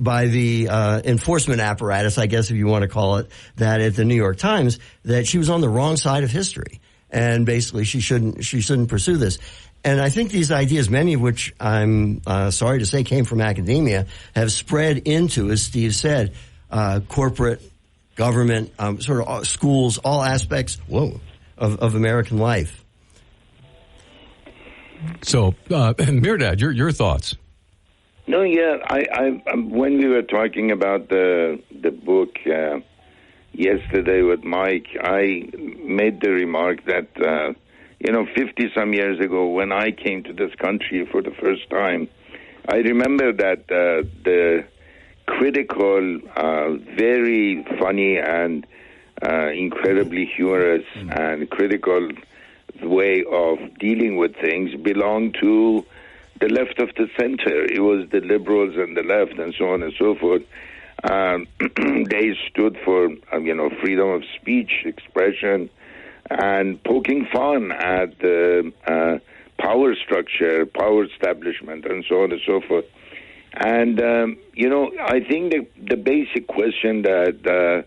by the enforcement apparatus, I guess if you want to call it that, at the New York Times, that she was on the wrong side of history, and basically she shouldn't pursue this. And I think these ideas, many of which I'm sorry to say came from academia, have spread into, as Steve said, corporate, government, sort of schools, all aspects of American life. So, Mehrdad, your thoughts? No, yeah. I when we were talking about the book yesterday with Mike, I made the remark that 50 some years ago, when I came to this country for the first time, I remember that the critical, very funny and incredibly humorous and critical way of dealing with things belonged to the left of the center. It was the liberals and the left and so on and so forth. They stood for, freedom of speech, expression, and poking fun at the power structure, power establishment, and so on and so forth. And, I think the basic question that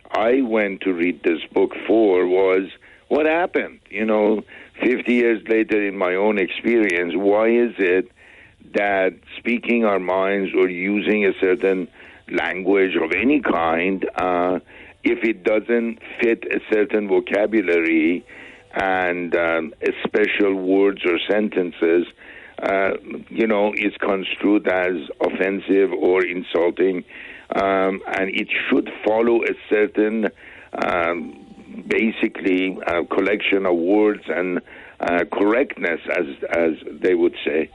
I went to read this book for was, what happened? 50 years later, in my own experience, why is it that speaking our minds or using a certain language of any kind, if it doesn't fit a certain vocabulary and special words or sentences, is construed as offensive or insulting, and it should follow a certain basically collection of words and correctness, as they would say.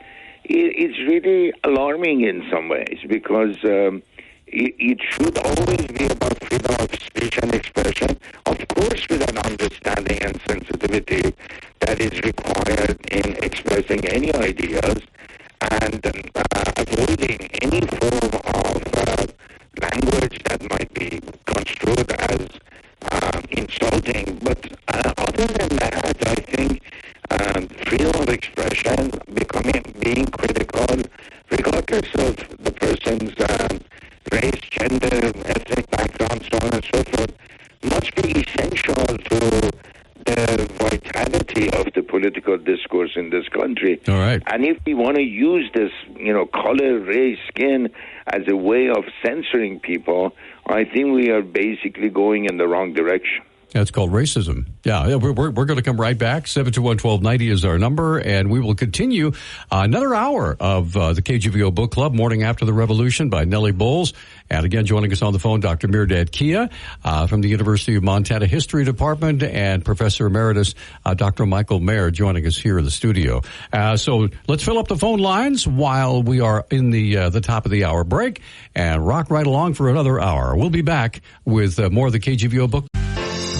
It's really alarming in some ways, because it should always be about freedom of speech and expression, of course with an understanding and sensitivity that is required in expressing any ideas, and avoiding any form of language that might be construed as insulting. But other than that, I think freedom of expression, being critical, regardless of the person's race, gender, ethnic background, so on and so forth, must be essential to the vitality of the political discourse in this country. All right. And if we want to use this, color, race, skin as a way of censoring people, I think we are basically going in the wrong direction. That's called racism. Yeah, we're going to come right back. 721-1290 is our number, and we will continue another hour of the KGVO Book Club, Morning After the Revolution by Nellie Bowles. And again, joining us on the phone, Dr. Mehrdad Kia from the University of Montana History Department, and Professor Emeritus Dr. Michael Mayer joining us here in the studio. So let's fill up the phone lines while we are in the top of the hour break, and rock right along for another hour. We'll be back with more of the KGVO Book.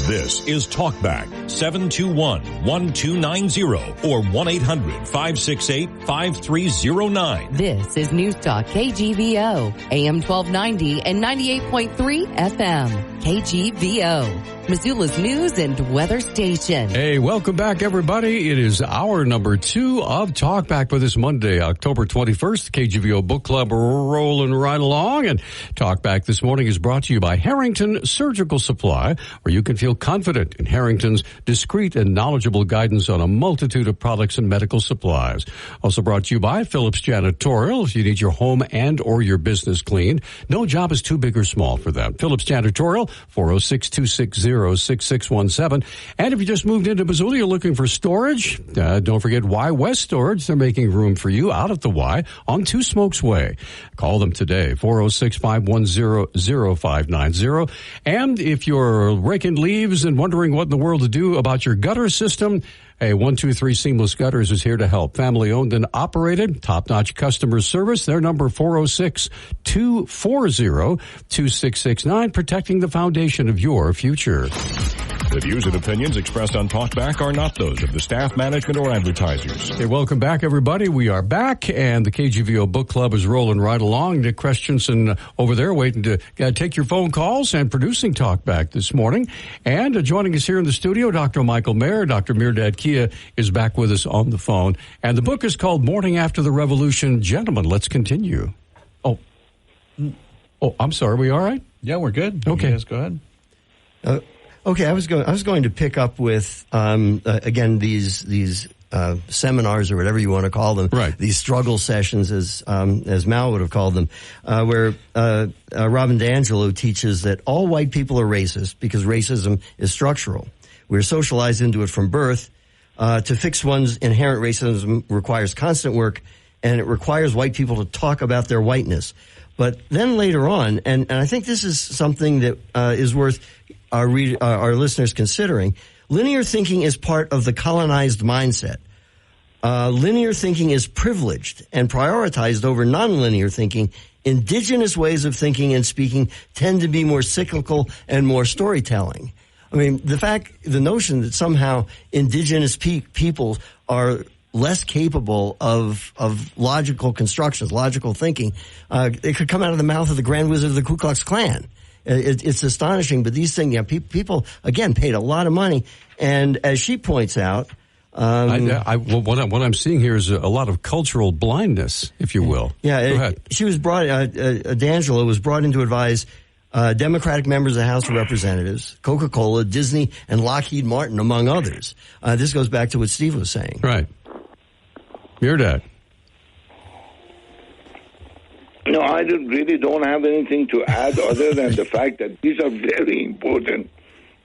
This is Talkback, 721-1290 or 1-800-568-5309. This is Newstalk KGVO, AM 1290 and 98.3 FM. KGVO, Missoula's news and weather station. Hey, welcome back, everybody. It is hour number 2 of Talkback for this Monday, October 21st. KGVO Book Club rolling right along. And Talkback this morning is brought to you by Harrington Surgical Supply, where you can feel confident in Harrington's discreet and knowledgeable guidance on a multitude of products and medical supplies. Also brought to you by Phillips Janitorial. If you need your home and or your business cleaned, no job is too big or small for them. Phillips Janitorial, 406-260-6617. And if you just moved into Missoula, you're looking for storage, don't forget Y West Storage. They're making room for you out at the Y on Two Smokes Way. Call them today, 406-510-0590. And if you're raking leaves and wondering what in the world to do about your gutter system, hey, 123 Seamless Gutters is here to help. Family owned and operated, top-notch customer service. Their number 406-240-2669, protecting the foundation of your future. The views and opinions expressed on Talkback are not those of the staff, management, or advertisers. Hey, welcome back, everybody. We are back, and the KGVO Book Club is rolling right along. Nick Christensen over there waiting to take your phone calls and producing Talkback this morning. And joining us here in the studio, Dr. Michael Mayer. Dr. Mehrdad Kia is back with us on the phone. And the book is called Morning After the Revolution. Gentlemen, let's continue. Oh, I'm sorry. Are we all right? Yeah, we're good. Okay. You guys go ahead. Okay, I was going to pick up with again these seminars or whatever you want to call them, right? These struggle sessions, as Mal would have called them, where Robin DiAngelo teaches that all white people are racist because racism is structural. We're socialized into it from birth. To fix one's inherent racism requires constant work and it requires white people to talk about their whiteness. But then later on, and I think this is something that is worth our listeners considering, linear thinking is part of the colonized mindset. Linear thinking is privileged and prioritized over nonlinear thinking. Indigenous ways of thinking and speaking tend to be more cyclical and more storytelling. I mean, the notion that somehow indigenous people are less capable of logical constructions, logical thinking, it could come out of the mouth of the Grand Wizard of the Ku Klux Klan. It's astonishing, but these things, people again paid a lot of money, and as she points out, what I'm seeing here is a lot of cultural blindness, if you will. Yeah, go ahead. She was brought. D'Angelo was brought in to advise Democratic members of the House of Representatives, Coca-Cola, Disney, and Lockheed Martin, among others. This goes back to what Steve was saying. Right. Mehrdad. No, I really don't have anything to add other than the fact that these are very important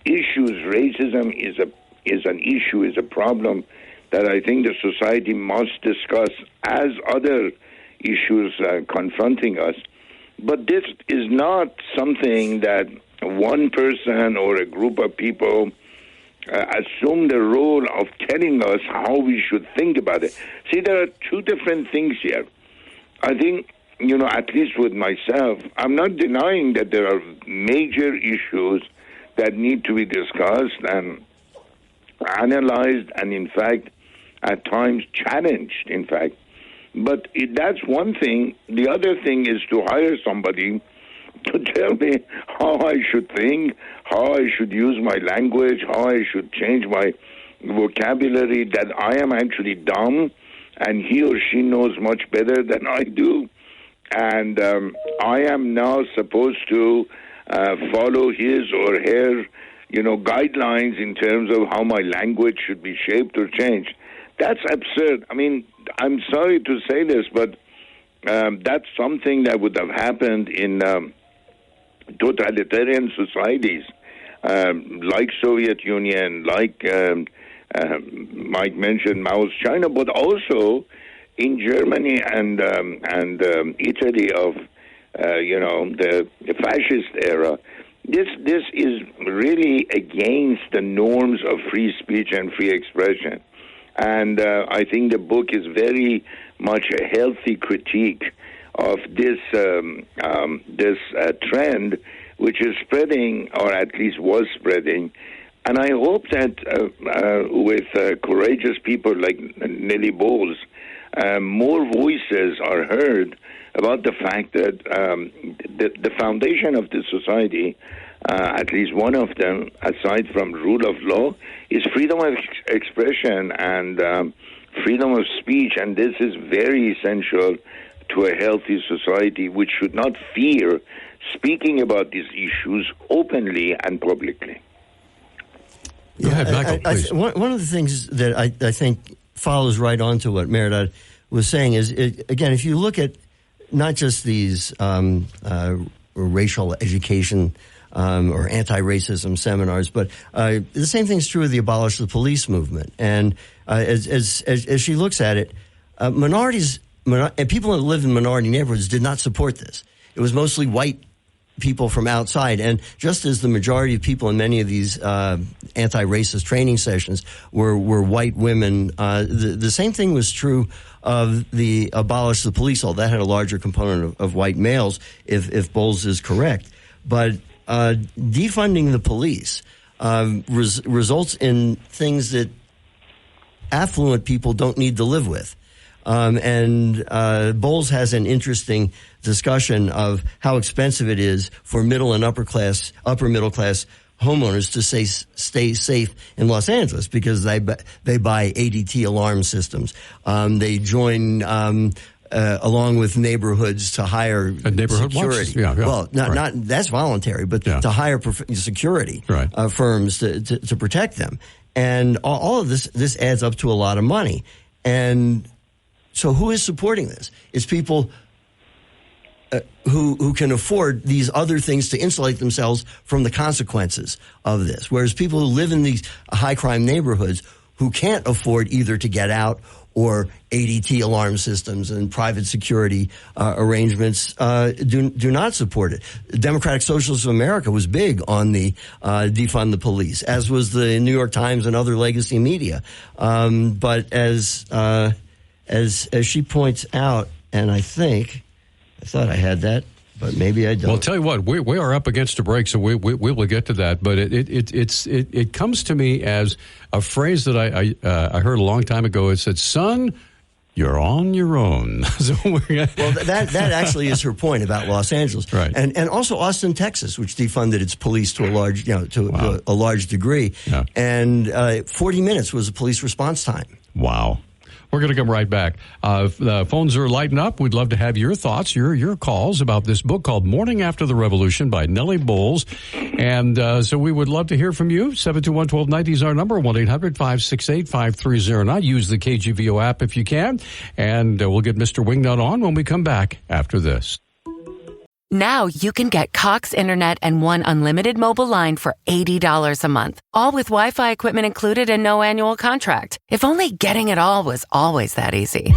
issues. Racism is an issue, is a problem that I think the society must discuss as other issues confronting us. But this is not something that one person or a group of people assume the role of telling us how we should think about it. See, there are two different things here. I think, at least with myself, I'm not denying that there are major issues that need to be discussed and analyzed and, in fact, at times challenged, in fact. But that's one thing. The other thing is to hire somebody to tell me how I should think, how I should use my language, how I should change my vocabulary, that I am actually dumb and he or she knows much better than I do. And I am now supposed to follow his or her, guidelines in terms of how my language should be shaped or changed. That's absurd. I mean, I'm sorry to say this, but that's something that would have happened in totalitarian societies like Soviet Union, like Mike mentioned Mao's China, but also in Germany and Italy of the fascist era. This is really against the norms of free speech and free expression. And I think the book is very much a healthy critique of this trend, which is spreading, or at least was spreading. And I hope that with courageous people like Nellie Bowles, more voices are heard about the fact that the foundation of the society, at least one of them, aside from rule of law, is freedom of expression and freedom of speech. And this is very essential to a healthy society, which should not fear speaking about these issues openly and publicly. Go ahead, Michael, please. One of the things that I think follows right on to what Mehrdad was saying is, again, if you look at not just these racial education or anti-racism seminars, but the same thing is true of the Abolish the Police movement. And as she looks at it, minorities and people that live in minority neighborhoods did not support this. It was mostly white people from outside. And just as the majority of people in many of these anti-racist training sessions were white women, the same thing was true of the Abolish the Police. Although that had a larger component of white males, if Bowles is correct. But defunding the police results in things that affluent people don't need to live with. And Bowles has an interesting discussion of how expensive it is for middle and upper middle class homeowners to stay safe in Los Angeles because they buy ADT alarm systems. They join along with neighborhoods to hire security. Yeah, well, not that's voluntary, but to hire security firms to protect them. And all of this adds up to a lot of money. And so who is supporting this? It's people who can afford these other things to insulate themselves from the consequences of this. Whereas people who live in these high crime neighborhoods who can't afford either to get out or ADT alarm systems and private security arrangements do not support it. Democratic Socialists of America was big on the defund the police, as was the New York Times and other legacy media. But as she points out, and I thought I had that, but maybe I don't. Well, tell you what, we are up against a break, so we will get to that. But it comes to me as a phrase that I heard a long time ago. It said, "Son, you're on your own." Well, that actually is her point about Los Angeles, right? And also Austin, Texas, which defunded its police to a large a large degree, and 40 minutes was the police response time. Wow. We're going to come right back. The phones are lighting up. We'd love to have your thoughts, your calls about this book called Morning After the Revolution by Nellie Bowles. And so we would love to hear from you. 721-1290 is our number, 1-800-568-5309. Use the KGVO app if you can. And we'll get Mr. Wingnut on when we come back after this. Now you can get Cox Internet and one unlimited mobile line for $80 a month, all with Wi-Fi equipment included and no annual contract. If only getting it all was always that easy.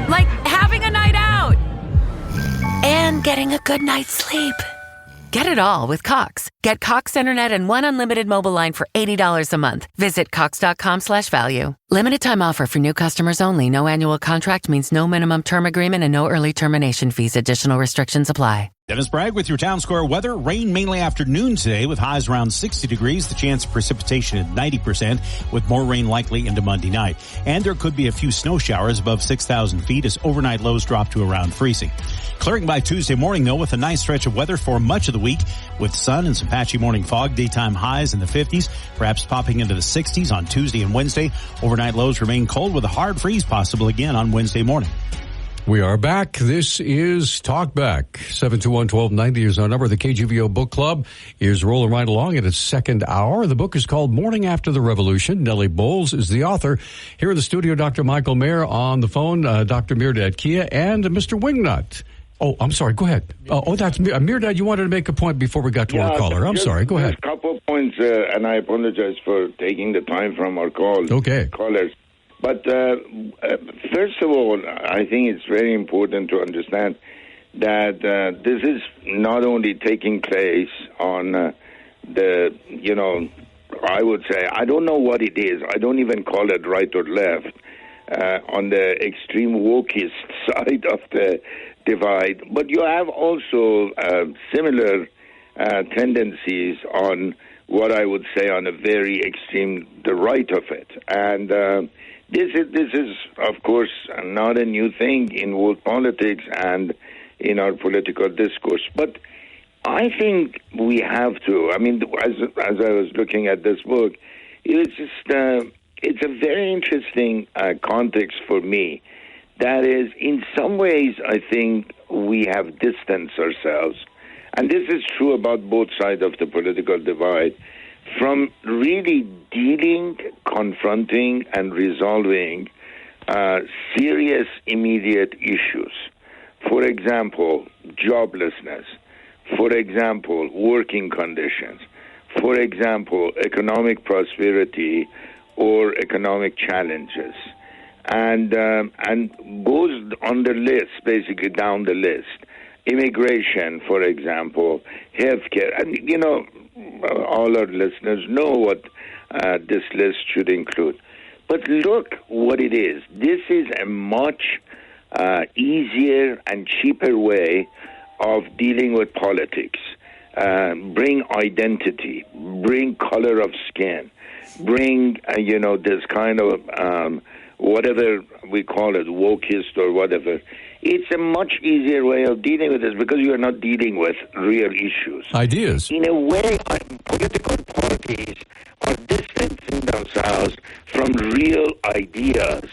Like having a night out and getting a good night's sleep. Get it all with Cox. Get Cox Internet and one unlimited mobile line for $80 a month. Visit cox.com/value. Limited time offer for new customers only. No annual contract means no minimum term agreement and no early termination fees. Additional restrictions apply. Dennis Bragg with your Town Square weather. Rain mainly afternoon today with highs around 60 degrees. The chance of precipitation at 90% with more rain likely into Monday night. And there could be a few snow showers above 6,000 feet as overnight lows drop to around freezing. Clearing by Tuesday morning, though, with a nice stretch of weather for much of the week with sun and some patchy morning fog. Daytime highs in the 50s, perhaps popping into the 60s on Tuesday and Wednesday. Overnight lows remain cold with a hard freeze possible again on Wednesday morning. We are back. This is Talk Back. 721-1290 is our number. The KGVO Book Club is rolling right along in its second hour. The book is called Morning After the Revolution. Nellie Bowles is the author. Here in the studio, Dr. Michael Mayer. On the phone, Dr. Mehrdad Kia and Mr. Wingnut. Oh, I'm sorry. Go ahead. That's Mehrdad. You wanted to make a point before we got to our caller. I'm sorry. Go ahead. A couple of points, and I apologize for taking the time from our callers. But first of all, I think it's very important to understand that this is not only taking place on I would say, I don't know what it is. I don't even call it right or left, on the extreme wokist side of the divide. But you have also similar tendencies on what I would say on a very extreme, the right of it. And this is, of course, not a new thing in world politics and in our political discourse. But I think we have to. I mean, as I was looking at this book, it's a very interesting context for me. That is, in some ways, I think we have distanced ourselves, and this is true about both sides of the political divide, from really dealing, confronting, and resolving serious, immediate issues. For example, joblessness. For example, working conditions. For example, economic prosperity or economic challenges. And goes on the list, basically down the list. Immigration, for example, healthcare. And, all our listeners know what this list should include. But look what it is. This is a much easier and cheaper way of dealing with politics. Bring identity, bring color of skin, bring, this kind of, whatever we call it, wokist or whatever. It's a much easier way of dealing with this because you are not dealing with real issues. Ideas. In a way, political parties are distancing themselves from real ideas,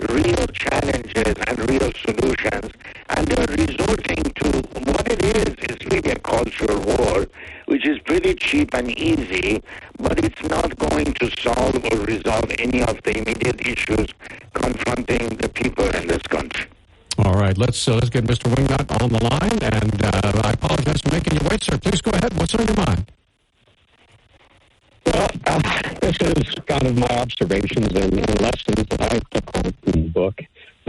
real challenges, and real solutions, and they're resorting to what it is really a cultural war, which is pretty cheap and easy, but it's not going to solve or resolve any of the immediate issues confronting the people in this country. All right, let's get Mr. Wingnut on the line, and I apologize for making you wait, sir. Please go ahead. What's on your mind? Well, this is kind of my observations and lessons that I took home from the book.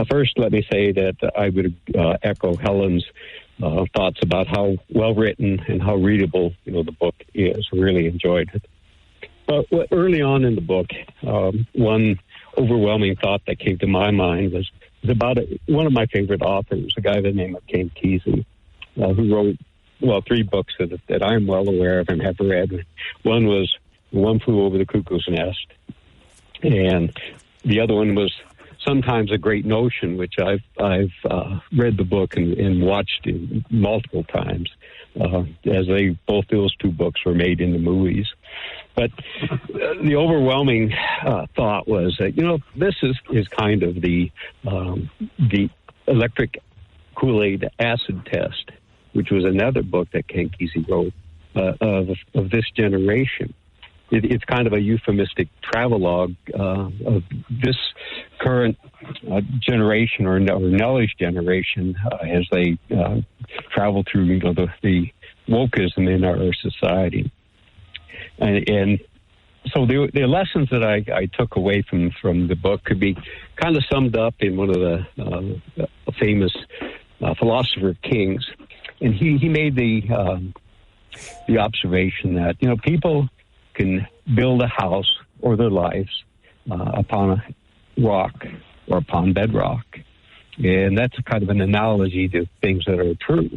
First, let me say that I would echo Helen's thoughts about how well written and how readable the book is. Really enjoyed it. But early on in the book, one overwhelming thought that came to my mind was about one of my favorite authors, a guy by the name of Ken Kesey, who wrote 3 books that I'm well aware of and have read. One was One Flew Over the Cuckoo's Nest, and the other one was Sometimes a Great Notion, which I've read the book and watched it multiple times, as both those 2 books were made into movies. But the overwhelming thought was that this is kind of the electric Kool-Aid acid test, which was another book that Ken Kesey wrote of this generation. It's kind of a euphemistic travelogue of this current generation or Nellie's generation as they travel through the wokeism in our society. And so the lessons that I took away from the book could be kind of summed up in one of the famous philosopher kings, and he made the observation that people can build a house or their lives upon a rock or upon bedrock. And that's kind of an analogy to things that are true.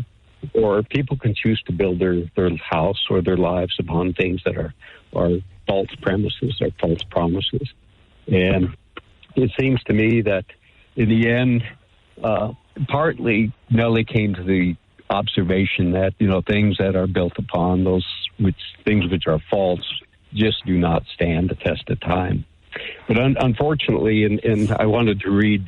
Or people can choose to build their house or their lives upon things that are false premises or false promises. And it seems to me that in the end, partly Nellie came to the observation that, things that are built upon things which are false just do not stand the test of time. But unfortunately, and I wanted to read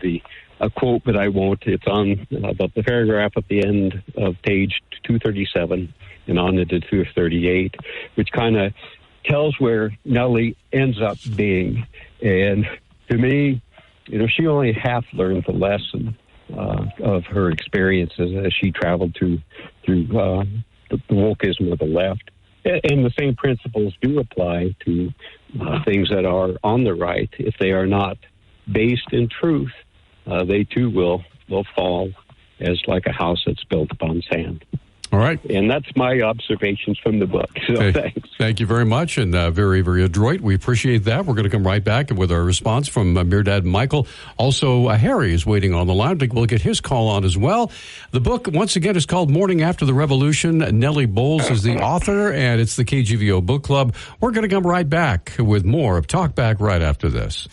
a quote, but I won't. It's on about the paragraph at the end of page 237 and on into 238, which kind of tells where Nellie ends up being. And to me, she only half learned the lesson of her experiences as she traveled through the wokeism of the left. And the same principles do apply to things that are on the right. If they are not based in truth, they too will fall as like a house that's built upon sand. All right. And that's my observations from the book. So thanks. Thank you very much, and very, very adroit. We appreciate that. We're going to come right back with our response from Mehrdad and Michael. Also, Harry is waiting on the line. I think we'll get his call on as well. The book, once again, is called Morning After the Revolution. Nellie Bowles is the author, and it's the KGVO Book Club. We're going to come right back with more of Talk Back right after this.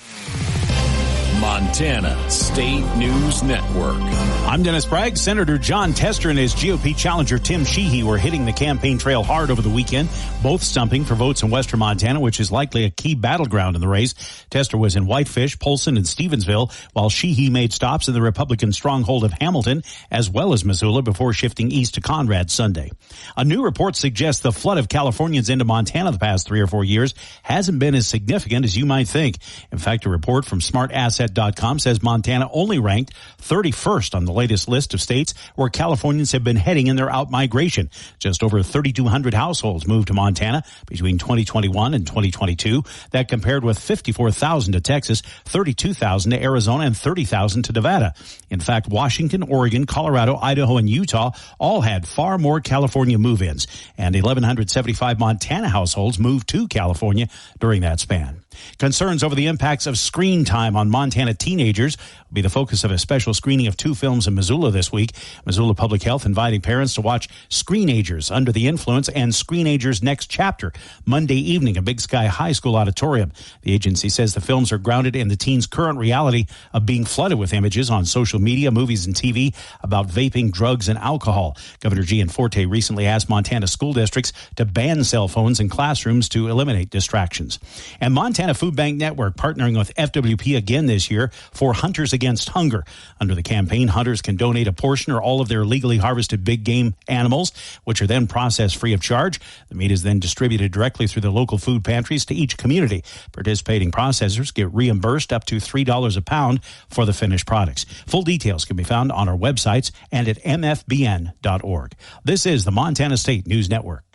Montana State News Network. I'm Dennis Bragg. Senator John Tester and his GOP challenger Tim Sheehy were hitting the campaign trail hard over the weekend, both stumping for votes in western Montana, which is likely a key battleground in the race. Tester was in Whitefish, Polson, and Stevensville, while Sheehy made stops in the Republican stronghold of Hamilton, as well as Missoula, before shifting east to Conrad Sunday. A new report suggests the flood of Californians into Montana the past 3 or 4 years hasn't been as significant as you might think. In fact, a report from SmartAsset.com says Montana only ranked 31st on the latest list of states where Californians have been heading in their out-migration. Just over 3,200 households moved to Montana between 2021 and 2022. That compared with 54,000 to Texas, 32,000 to Arizona, and 30,000 to Nevada. In fact, Washington, Oregon, Colorado, Idaho, and Utah all had far more California move-ins, and 1,175 Montana households moved to California during that span. Concerns over the impacts of screen time on Montana teenagers will be the focus of a special screening of 2 films in Missoula this week. Missoula Public Health inviting parents to watch Screenagers Under the Influence and Screenagers Next Chapter Monday evening at Big Sky High School Auditorium. The agency says the films are grounded in the teens' current reality of being flooded with images on social media, movies, and TV about vaping, drugs, and alcohol. Governor Gianforte recently asked Montana school districts to ban cell phones in classrooms to eliminate distractions. And Montana Food Bank Network partnering with FWP again this year for Hunters Against Hunger. Under the campaign, hunters can donate a portion or all of their legally harvested big game animals, which are then processed free of charge. The meat is then distributed directly through the local food pantries to each community. Participating processors get reimbursed up to $3 a pound for the finished products. Full details can be found on our websites and at mfbn.org. This is the Montana State News Network.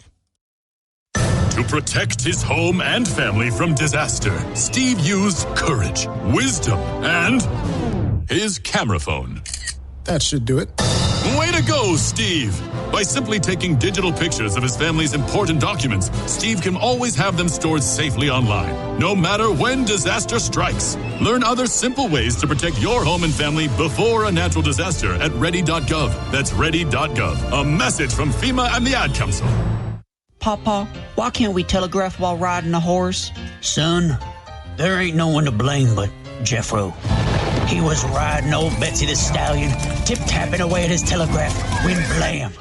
To protect his home and family from disaster, Steve used courage, wisdom, and his camera phone. That should do it. Way to go, Steve! By simply taking digital pictures of his family's important documents, Steve can always have them stored safely online, no matter when disaster strikes. Learn other simple ways to protect your home and family before a natural disaster at ready.gov. That's ready.gov. A message from FEMA and the Ad Council. Papa, why can't we telegraph while riding a horse? Son, there ain't no one to blame but Jeffro. He was riding old Betsy the Stallion, tip-tapping away at his telegraph, when blam,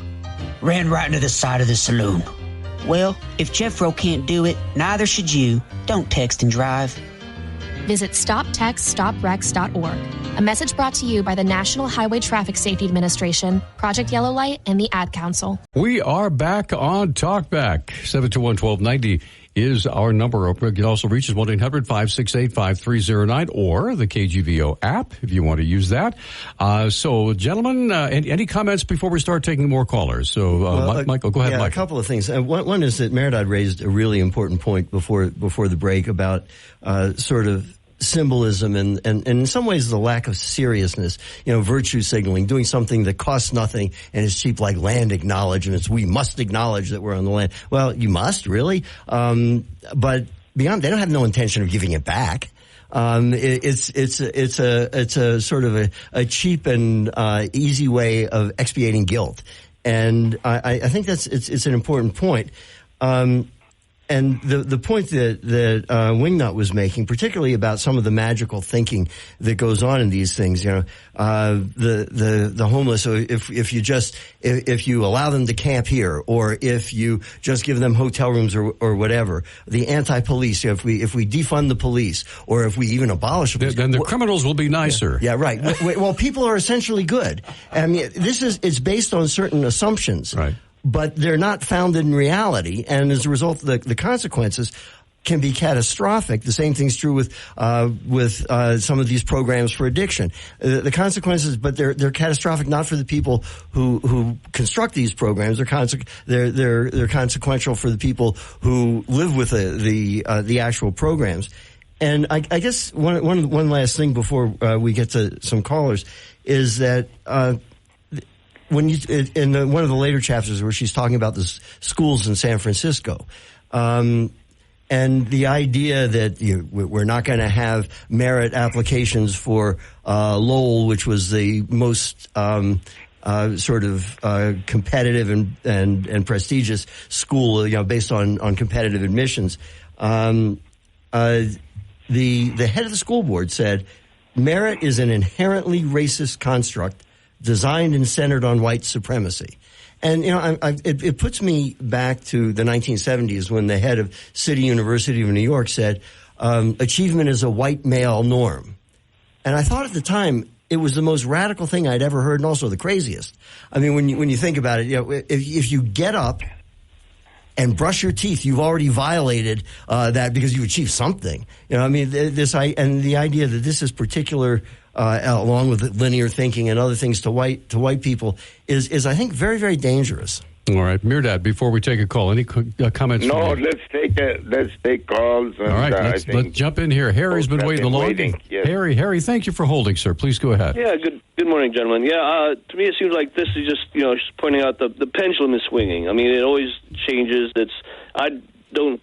ran right into the side of the saloon. Well, if Jeffro can't do it, neither should you. Don't text and drive. Visit StopTextStopWrecks.org. A message brought to you by the National Highway Traffic Safety Administration, Project Yellow Light, and the Ad Council. We are back on Talkback. 721-1290 is our number. You can also reach us 1-800-568-5309 or the KGVO app if you want to use that. So, gentlemen, any comments before we start taking more callers? So, Michael, go ahead, Mike. A couple of things. One is that Mehrdad raised a really important point before the break about sort of symbolism and in some ways the lack of seriousness, virtue signaling, doing something that costs nothing and is cheap, like land acknowledgments. We must acknowledge that we're on the land. Well, you must, really. But beyond, they don't have no intention of giving it back. It's a sort of a cheap and easy way of expiating guilt. And I think it's an important point. And the point that Wingnut was making, particularly about some of the magical thinking that goes on in these things, the homeless. So if you allow them to camp here, or if you just give them hotel rooms or whatever, the anti-police. If we defund the police, or if we even abolish them, then the criminals will be nicer. Yeah, right. Well, people are essentially good. I mean, it's based on certain assumptions. Right. But they're not founded in reality, and as a result, the consequences can be catastrophic. The same thing's true with some of these programs for addiction. The consequences, but they're catastrophic not for the people who construct these programs. They're consequential for the people who live with the actual programs. And I guess one last thing before we get to some callers is that. When in one of the later chapters where she's talking about the schools in San Francisco, and the idea that we're not going to have merit applications for Lowell, which was the most sort of competitive and prestigious school, based on competitive admissions. The head of the school board said, merit is an inherently racist construct designed and centered on white supremacy. And, it puts me back to the 1970s when the head of City University of New York said, achievement is a white male norm. And I thought at the time it was the most radical thing I'd ever heard, and also the craziest. I mean, when you think about it, if you get up and brush your teeth, you've already violated that because you achieved something. The idea that this is particular, along with linear thinking and other things to white people, is I think very, very dangerous. All right, Mehrdad, before we take a call, any comments? No, let's take calls. And, all right, let's jump in here. Harry's been waiting a long time. Yes. Harry, thank you for holding, sir. Please go ahead. Yeah, good morning, gentlemen. Yeah, to me it seems like this is just just pointing out the pendulum is swinging. I mean, it always changes. I don't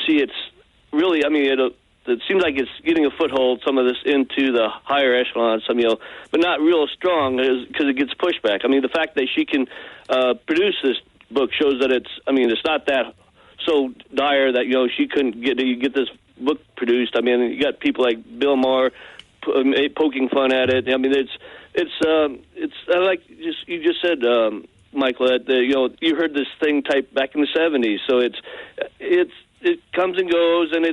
see it's really. I mean, it seems like it's getting a foothold, some of this, into the higher echelons, but not real strong because it gets pushback. I mean, the fact that she can produce this book shows that it's not that so dire that, she couldn't get this book produced. I mean, you got people like Bill Maher poking fun at it. I mean, it's like you just said, Michael, that you heard this thing typed back in the 70s. So it comes and goes, and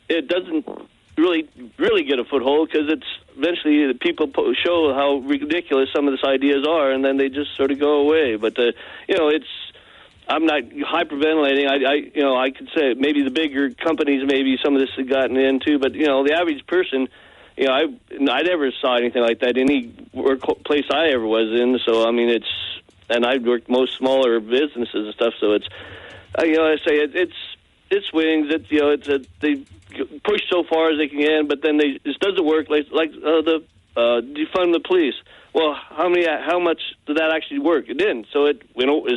it doesn't really get a foothold because it's eventually people show how ridiculous some of these ideas are, and then they just sort of go away. But I'm not hyperventilating. I could say maybe the bigger companies, maybe some of this has gotten into, but the average person, I never saw anything like that in any workplace I ever was in. So I mean, and I've worked most smaller businesses and stuff. So I say it swings. They push so far as they can, but then it doesn't work. Like the defund the police. Well, how much did that actually work? It didn't. So it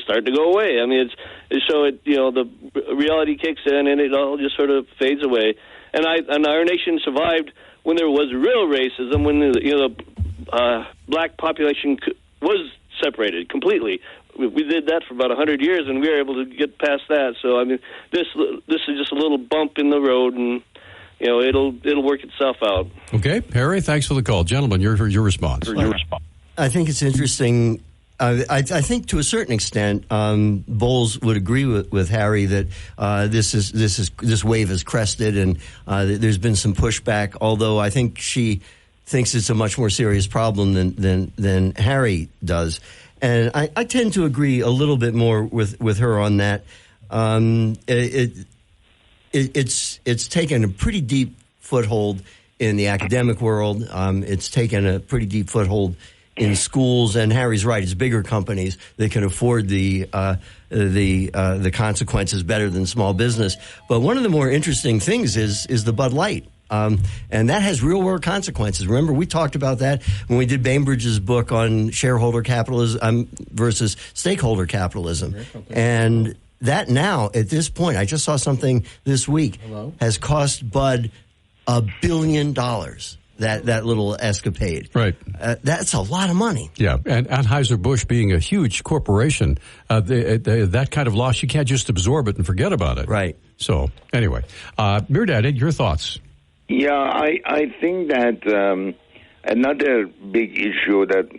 started to go away. I mean, the reality kicks in and it all just sort of fades away. And our nation survived when there was real racism, when the black population was separated completely. We did that for about 100 years, and we were able to get past that. So I mean, this is just a little bump in the road, and it'll work itself out. Okay, Harry, thanks for the call, gentlemen. Your response. I think it's interesting. I think to a certain extent, Bowles would agree with Harry that this wave has crested, and there's been some pushback. Although I think she thinks it's a much more serious problem than Harry does, and I tend to agree a little bit more with her on that. It's taken a pretty deep foothold in the academic world. It's taken a pretty deep foothold in schools, and Harry's right. It's bigger companies that can afford the consequences better than small business. But one of the more interesting things is the Bud Light. And that has real world consequences. Remember, we talked about that when we did Bainbridge's book on shareholder capitalism versus stakeholder capitalism. And that now, at this point, I just saw something this week, has cost Bud $1 billion. That little escapade. Right. That's a lot of money. Yeah, and Anheuser-Busch being a huge corporation, that kind of loss, you can't just absorb it and forget about it. Right. So, anyway, Mehrdad, your thoughts? Yeah, I think that another big issue that,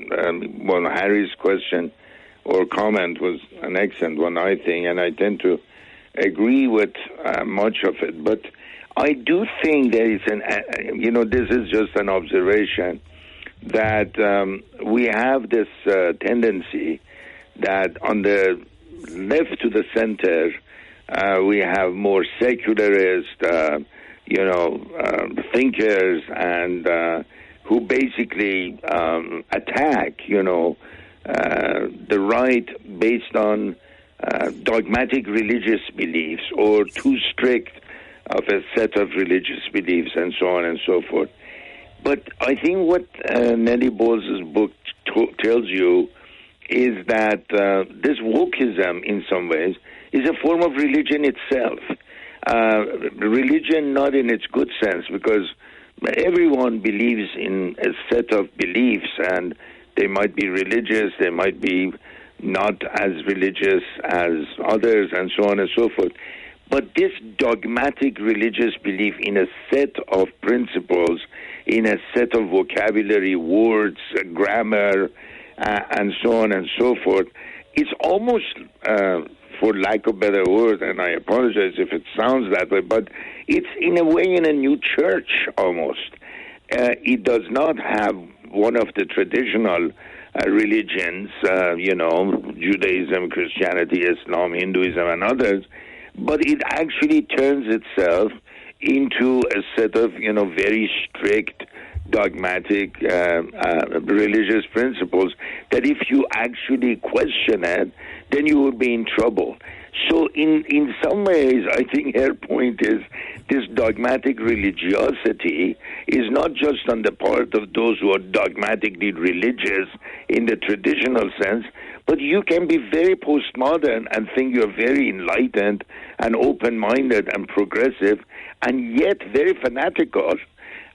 Harry's question or comment was an excellent one, I think, and I tend to agree with much of it, but I do think there is this is just an observation that we have this tendency that on the left to the center, we have more secularist, thinkers and who basically attack, the right based on dogmatic religious beliefs or too strict of a set of religious beliefs and so on and so forth. But I think what Nellie Bowles' book tells you is that this wokeism, in some ways, is a form of religion itself. Religion not in its good sense, because everyone believes in a set of beliefs, and they might be religious, they might be not as religious as others, and so on and so forth. But this dogmatic religious belief in a set of principles, in a set of vocabulary, words, grammar, and so on and so forth, it's almost, for lack of a better word, and I apologize if it sounds that way, but it's in a way in a new church almost. It does not have one of the traditional religions, Judaism, Christianity, Islam, Hinduism, and others, but it actually turns itself into a set of, very strict, dogmatic religious principles that if you actually question it, then you will be in trouble. So in some ways, I think her point is this dogmatic religiosity is not just on the part of those who are dogmatically religious in the traditional sense, but you can be very postmodern and think you're very enlightened and open-minded and progressive, and yet very fanatical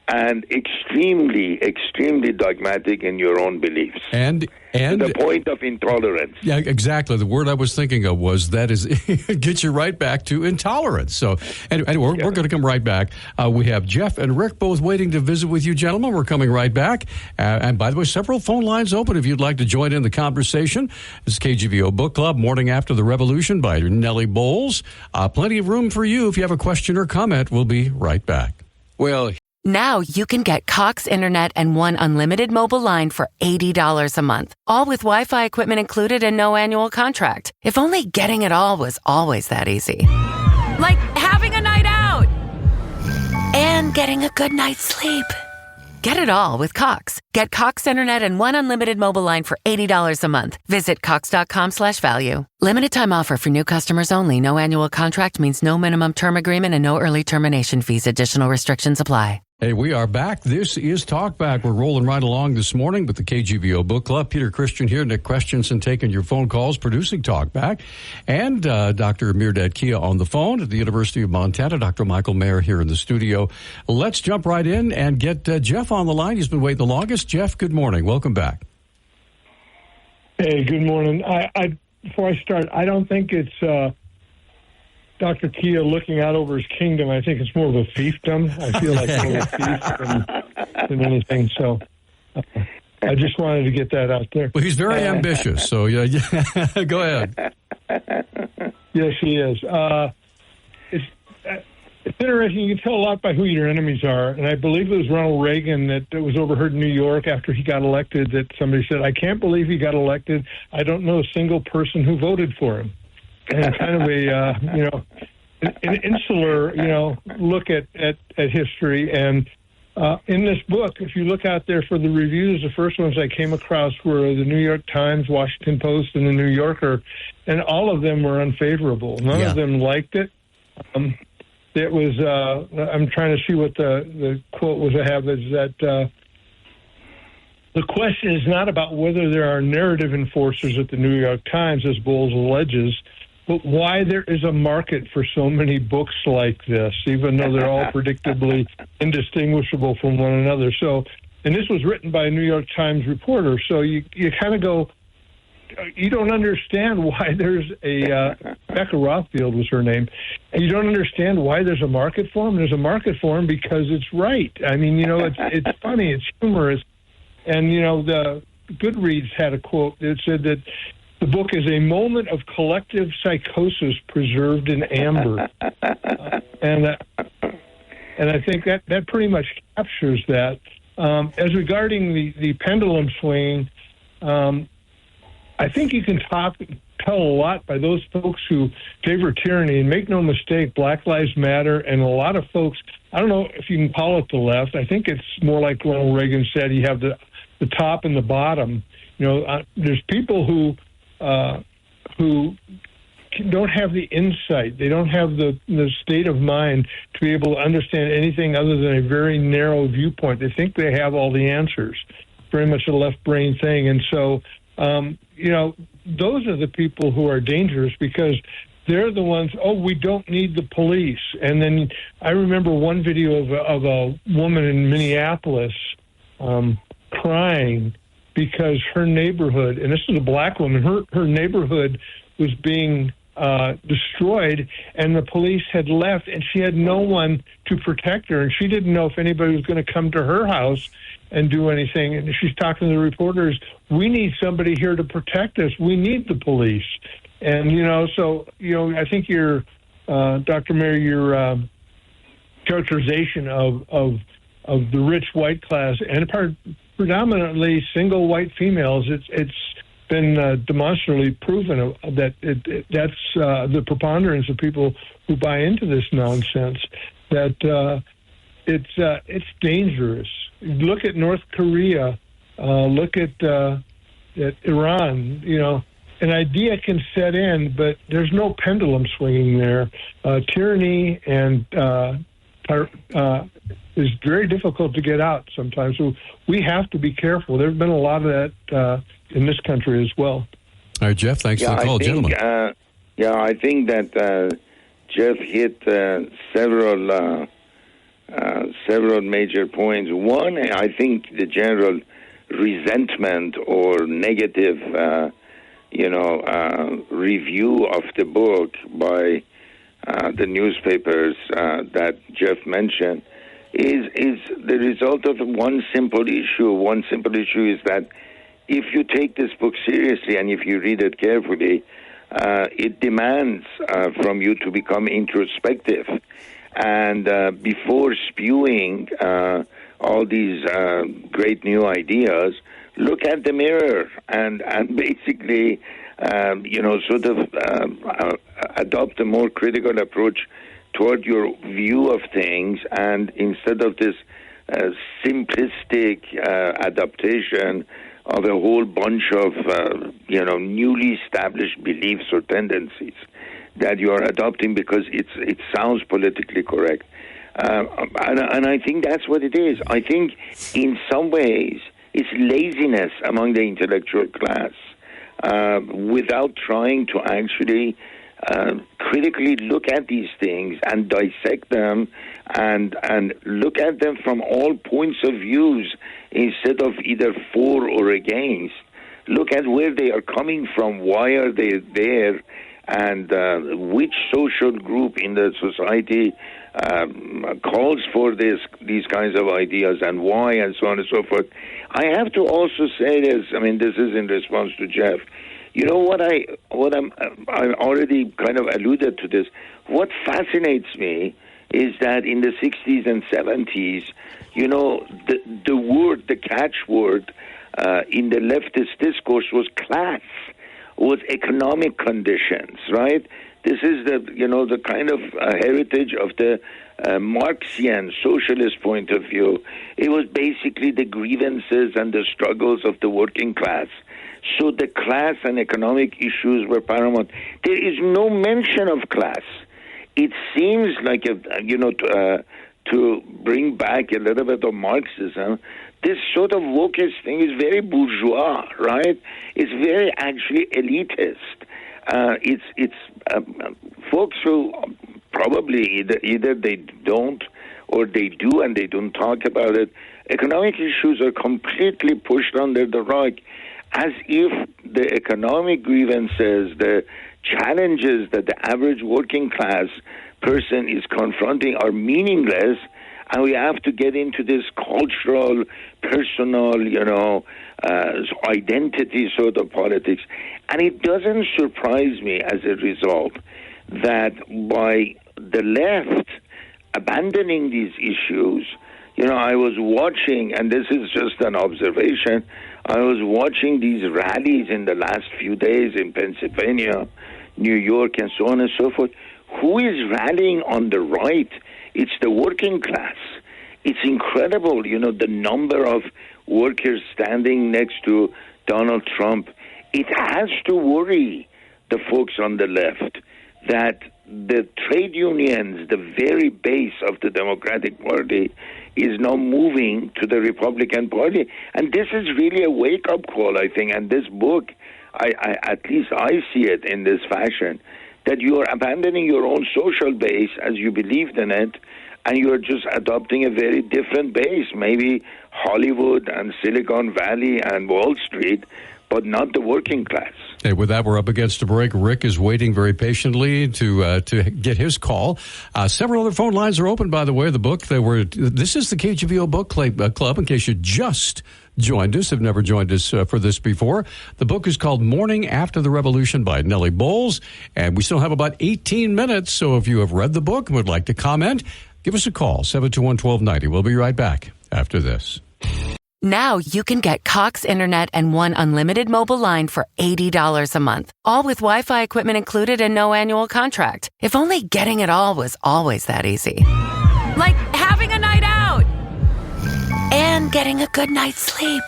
and extremely, extremely dogmatic in your own beliefs. And to the point of intolerance. Yeah, exactly. The word I was thinking of was it gets you right back to intolerance. So anyway, we're going to come right back. We have Jeff and Rick both waiting to visit with you, gentlemen. We're coming right back. And by the way, several phone lines open if you'd like to join in the conversation. This is KGVO Book Club, Morning After the Revolution by Nellie Bowles. Plenty of room for you if you have a question or comment. We'll be right back. Well, now you can get Cox Internet and one unlimited mobile line for $80 a month, all with Wi-Fi equipment included and no annual contract. If only getting it all was always that easy. Like having a night out and getting a good night's sleep. Get it all with Cox. Get Cox Internet and one unlimited mobile line for $80 a month. Visit cox.com/value. Limited time offer for new customers only. No annual contract means no minimum term agreement and no early termination fees. Additional restrictions apply. Hey, we are back. This is Talk Back. We're rolling right along this morning with the KGVO Book Club. Peter Christian here, Nick Christensen taking your phone calls, producing Talk Back, and Dr. Mehrdad Kia on the phone at the University of Montana. Dr. Michael Mayer here in the studio. Let's jump right in and get Jeff on the line. He's been waiting the longest. Jeff, good morning. Welcome back. Hey, good morning. Before I start, I don't think it's Dr. Kia looking out over his kingdom. I think it's more of a fiefdom. I feel like more of a fief than anything. So I just wanted to get that out there. Well, he's very ambitious. So yeah, go ahead. Yes, he is. It's interesting. You can tell a lot by who your enemies are. And I believe it was Ronald Reagan that was overheard in New York after he got elected that somebody said, "I can't believe he got elected. I don't know a single person who voted for him." And kind of a, an insular, look at history. And in this book, if you look out there for the reviews, the first ones I came across were the New York Times, Washington Post, and the New Yorker, and all of them were unfavorable. None of them liked it. It was, I'm trying to see what the quote was I have, is that the question is not about whether there are narrative enforcers at the New York Times, as Bowles alleges, but why there is a market for so many books like this, even though they're all predictably indistinguishable from one another. So, and this was written by a New York Times reporter. So you kind of go, you don't understand why there's a, Becca Rothfield was her name, and you don't understand why there's a market for them. There's a market for them because it's right. I mean, it's funny, it's humorous. And, the Goodreads had a quote that said that the book is a moment of collective psychosis preserved in amber. And I think that pretty much captures that. As regarding the pendulum swing, I think you can tell a lot by those folks who favor tyranny. And make no mistake, Black Lives Matter, and a lot of folks, I don't know if you can call it the left. I think it's more like Ronald Reagan said, you have the top and the bottom. There's people who don't have the insight. They don't have the state of mind to be able to understand anything other than a very narrow viewpoint. They think they have all the answers. Very much a left brain thing. And so, those are the people who are dangerous because they're the ones, we don't need the police. And then I remember one video of a woman in Minneapolis crying because her neighborhood, and this is a black woman, her neighborhood was being destroyed, and the police had left, and she had no one to protect her, and she didn't know if anybody was going to come to her house and do anything. And she's talking to the reporters, we need somebody here to protect us. We need the police. And, I think your, Dr. Mayer, your characterization of the rich white class and predominantly single white females, it's been demonstrably proven that that's the preponderance of people who buy into this nonsense, that it's dangerous. Look at North Korea, look at Iran, an idea can set in, but there's no pendulum swinging there. Tyranny and is very difficult to get out sometimes. So we have to be careful. There's been a lot of that in this country as well. All right, Jeff, thanks for the call, gentlemen. I think that Jeff hit several major points. One, I think the general resentment or negative, review of the book by the newspapers that Jeff mentioned is the result of one simple issue. One simple issue is that if you take this book seriously and if you read it carefully, it demands from you to become introspective. And before spewing all these great new ideas, look at the mirror and basically, sort of adopt a more critical approach toward your view of things. And instead of this simplistic adaptation of a whole bunch of, newly established beliefs or tendencies that you are adopting because it sounds politically correct. And I think that's what it is. I think in some ways it's laziness among the intellectual class without trying to actually critically look at these things and dissect them and look at them from all points of views instead of either for or against. Look at where they are coming from, why are they there, and which social group in the society calls for these kinds of ideas and why, and so on and so forth. I have to also say this. I mean, this is in response to Jeff. You know what I already kind of alluded to this. What fascinates me is that in the 60s and 70s, the catchword in the leftist discourse was class, was economic conditions, right? This is the kind of heritage of the Marxian socialist point of view. It was basically the grievances and the struggles of the working class. So the class and economic issues were paramount. There is no mention of class. It seems like, to bring back a little bit of Marxism, this sort of wokist thing is very bourgeois, right? It's very actually elitist. It's folks who probably either they don't or they do and they don't talk about it. Economic issues are completely pushed under the rug, as if the economic grievances, the challenges that the average working class person is confronting are meaningless, and we have to get into this cultural, personal, identity sort of politics. And it doesn't surprise me as a result that by the left abandoning these issues, I was watching, and this is just an observation, I was watching these rallies in the last few days in Pennsylvania, New York, and so on and so forth. Who is rallying on the right? It's the working class. It's incredible, the number of workers standing next to Donald Trump. It has to worry the folks on the left that the trade unions, the very base of the Democratic Party, is now moving to the Republican Party. And this is really a wake-up call, I think. And this book, at least I see it in this fashion, that you are abandoning your own social base as you believed in it, and you are just adopting a very different base, maybe Hollywood and Silicon Valley and Wall Street, but not the working class. Hey, with that, we're up against a break. Rick is waiting very patiently to get his call. Several other phone lines are open, by the way. The book this is the KGVO Book Club, in case you just joined us, have never joined us for this before. The book is called Morning After the Revolution by Nellie Bowles, and we still have about 18 minutes, so if you have read the book and would like to comment, give us a call, 721-1290. We'll be right back after this. Now you can get Cox Internet and one unlimited mobile line for $80 a month, all with Wi-Fi equipment included and no annual contract. If only getting it all was always that easy. Like having a night out and getting a good night's sleep.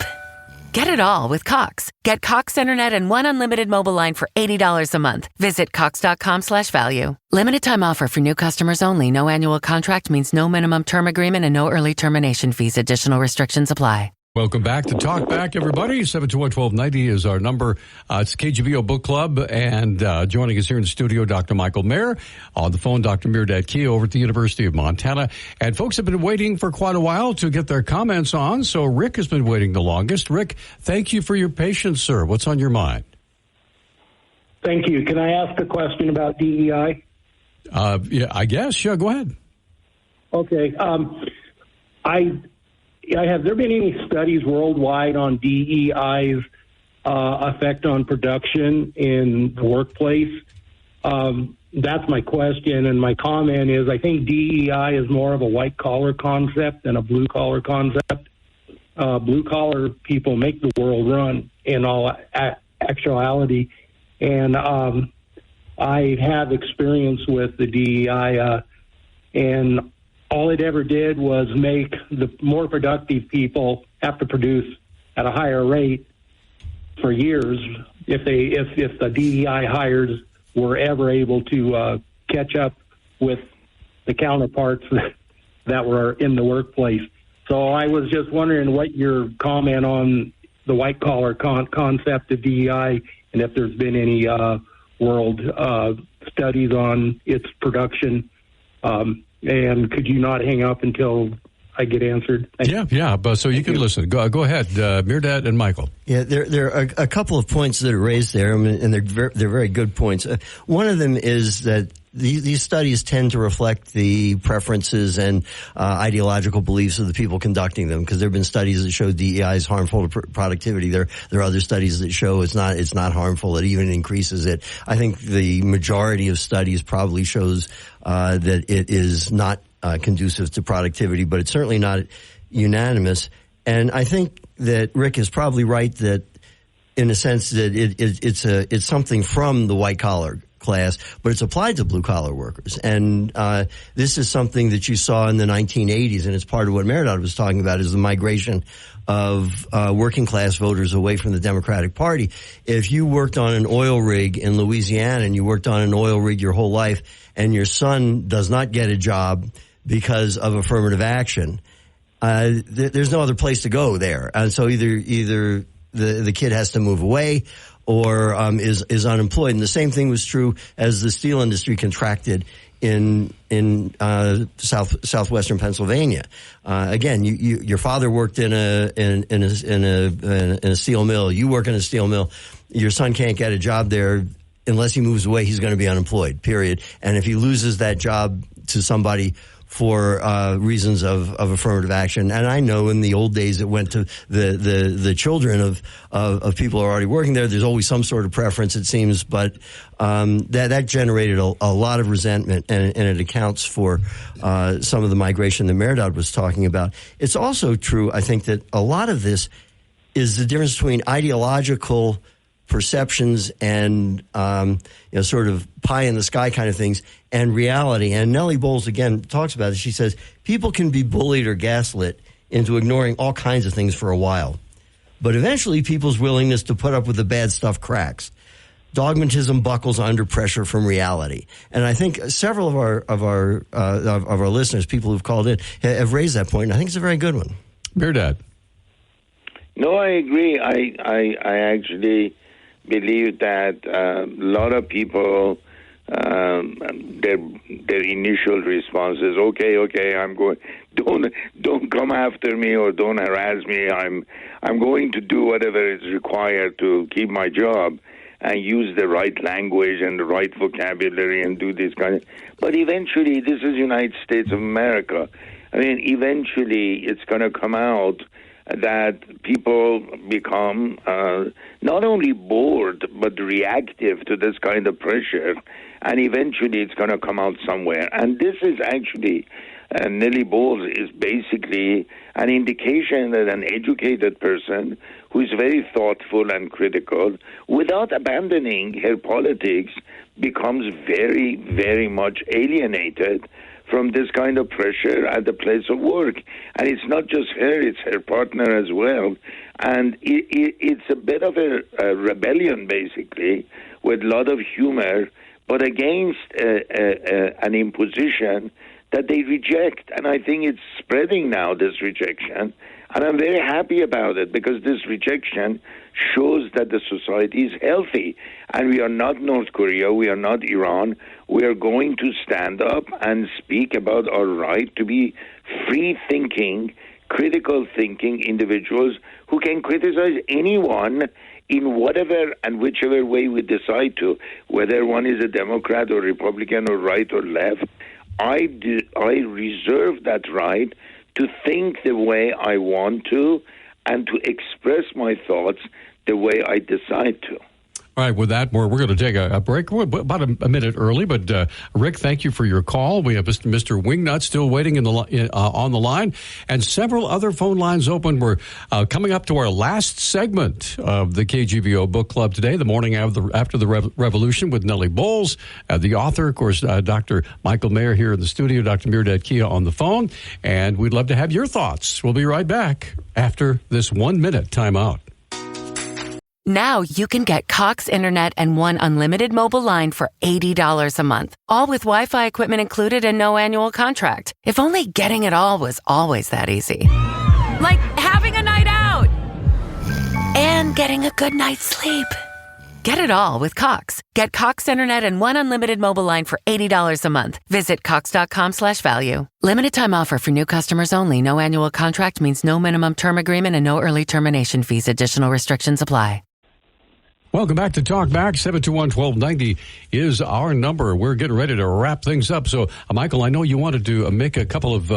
Get it all with Cox. Get Cox Internet and one unlimited mobile line for $80 a month. Visit cox.com/value. Limited time offer for new customers only. No annual contract means no minimum term agreement and no early termination fees. Additional restrictions apply. Welcome back to Talk Back, everybody. 721-1290 is our number. It's KGVO Book Club, and joining us here in the studio, Dr. Michael Mayer. On the phone, Dr. Mehrdad over at the University of Montana. And folks have been waiting for quite a while to get their comments on, so Rick has been waiting the longest. Rick, thank you for your patience, sir. What's on your mind? Thank you. Can I ask a question about DEI? Yeah, I guess. Sure, go ahead. Okay. Have there been any studies worldwide on DEI's effect on production in the workplace? That's my question, and my comment is I think DEI is more of a white-collar concept than a blue-collar concept. Blue-collar people make the world run in all actuality, and I have experience with the DEI, and all it ever did was make the more productive people have to produce at a higher rate for years if the DEI hires were ever able to catch up with the counterparts that were in the workplace. So I was just wondering what your comment on the white-collar concept of DEI, and if there's been any world studies on its production. And could you not hang up until I get answered? But so you can listen. Go ahead, Mehrdad and Michael. Yeah, there are a couple of points that are raised there, and they're very good points. One of them is that these studies tend to reflect the preferences and ideological beliefs of the people conducting them, because there have been studies that show DEI is harmful to productivity. There are other studies that show it's not harmful. It even increases it. I think the majority of studies probably shows that it is not conducive to productivity, but it's certainly not unanimous. And I think that Rick is probably right that, in a sense, that it's something from the white collar class, but it's applied to blue collar workers. And this is something that you saw in the 1980s, and it's part of what Mehrdad was talking about, is the migration of working class voters away from the Democratic Party. If you worked on an oil rig in Louisiana and you worked on an oil rig your whole life, and your son does not get a job because of affirmative action, there's no other place to go there. And so either the kid has to move away or is unemployed. And the same thing was true as the steel industry contracted in southwestern Pennsylvania. Again, your father worked in a steel mill. You work in a steel mill. Your son can't get a job there unless he moves away. He's going to be unemployed, period. And if he loses that job to somebody for reasons of affirmative action, and I know in the old days it went to the children of people who are already working there. There's always some sort of preference, it seems, but that generated a lot of resentment, and it accounts for some of the migration that Mehrdad was talking about. It's also true, I think, that a lot of this is the difference between ideological perceptions and sort of pie in the sky kind of things and reality. And Nellie Bowles again talks about it. She says people can be bullied or gaslit into ignoring all kinds of things for a while, but eventually people's willingness to put up with the bad stuff cracks. Dogmatism buckles under pressure from reality. And I think several of our listeners, people who've called in, have raised that point, and I think it's a very good one. Mehrdad. No, I agree. I actually believe that a lot of people, their initial response is, okay, I'm going. Don't come after me or don't harass me. I'm going to do whatever is required to keep my job and use the right language and the right vocabulary and do this kind of. But eventually, this is United States of America. I mean, eventually, it's going to come out that people become not only bored but reactive to this kind of pressure, and eventually it's going to come out somewhere. And this is actually, Nellie Bowles is basically an indication that an educated person who is very thoughtful and critical, without abandoning her politics, becomes very, very much alienated from this kind of pressure at the place of work. And it's not just her, it's her partner as well. And it's a bit of a rebellion, basically, with a lot of humor, but against an imposition that they reject. And I think it's spreading now, this rejection. And I'm very happy about it, because this rejection shows that the society is healthy. And we are not North Korea, we are not Iran. We are going to stand up and speak about our right to be free-thinking, critical thinking individuals who can criticize anyone in whatever and whichever way we decide to, whether one is a Democrat or Republican or right or left. I reserve that right to think the way I want to and to express my thoughts the way I decide to. All right, with that, we're going to take a break. We're about a minute early, but Rick, thank you for your call. We have Mr. Wingnut still waiting on the line, and several other phone lines open. We're coming up to our last segment of the KGVO Book Club today, the morning after the revolution, with Nellie Bowles, the author, of course, Dr. Michael Mayer here in the studio, Dr. Mehrdad Kia on the phone, and we'd love to have your thoughts. We'll be right back after this 1 minute timeout. Now you can get Cox Internet and one unlimited mobile line for $80 a month, all with Wi-Fi equipment included and no annual contract. If only getting it all was always that easy. Like having a night out and getting a good night's sleep. Get it all with Cox. Get Cox Internet and one unlimited mobile line for $80 a month. Visit cox.com/value. Limited time offer for new customers only. No annual contract means no minimum term agreement and no early termination fees. Additional restrictions apply. Welcome back to Talk Back. 721-1290 is our number. We're getting ready to wrap things up. So, Michael, I know you wanted to make a couple of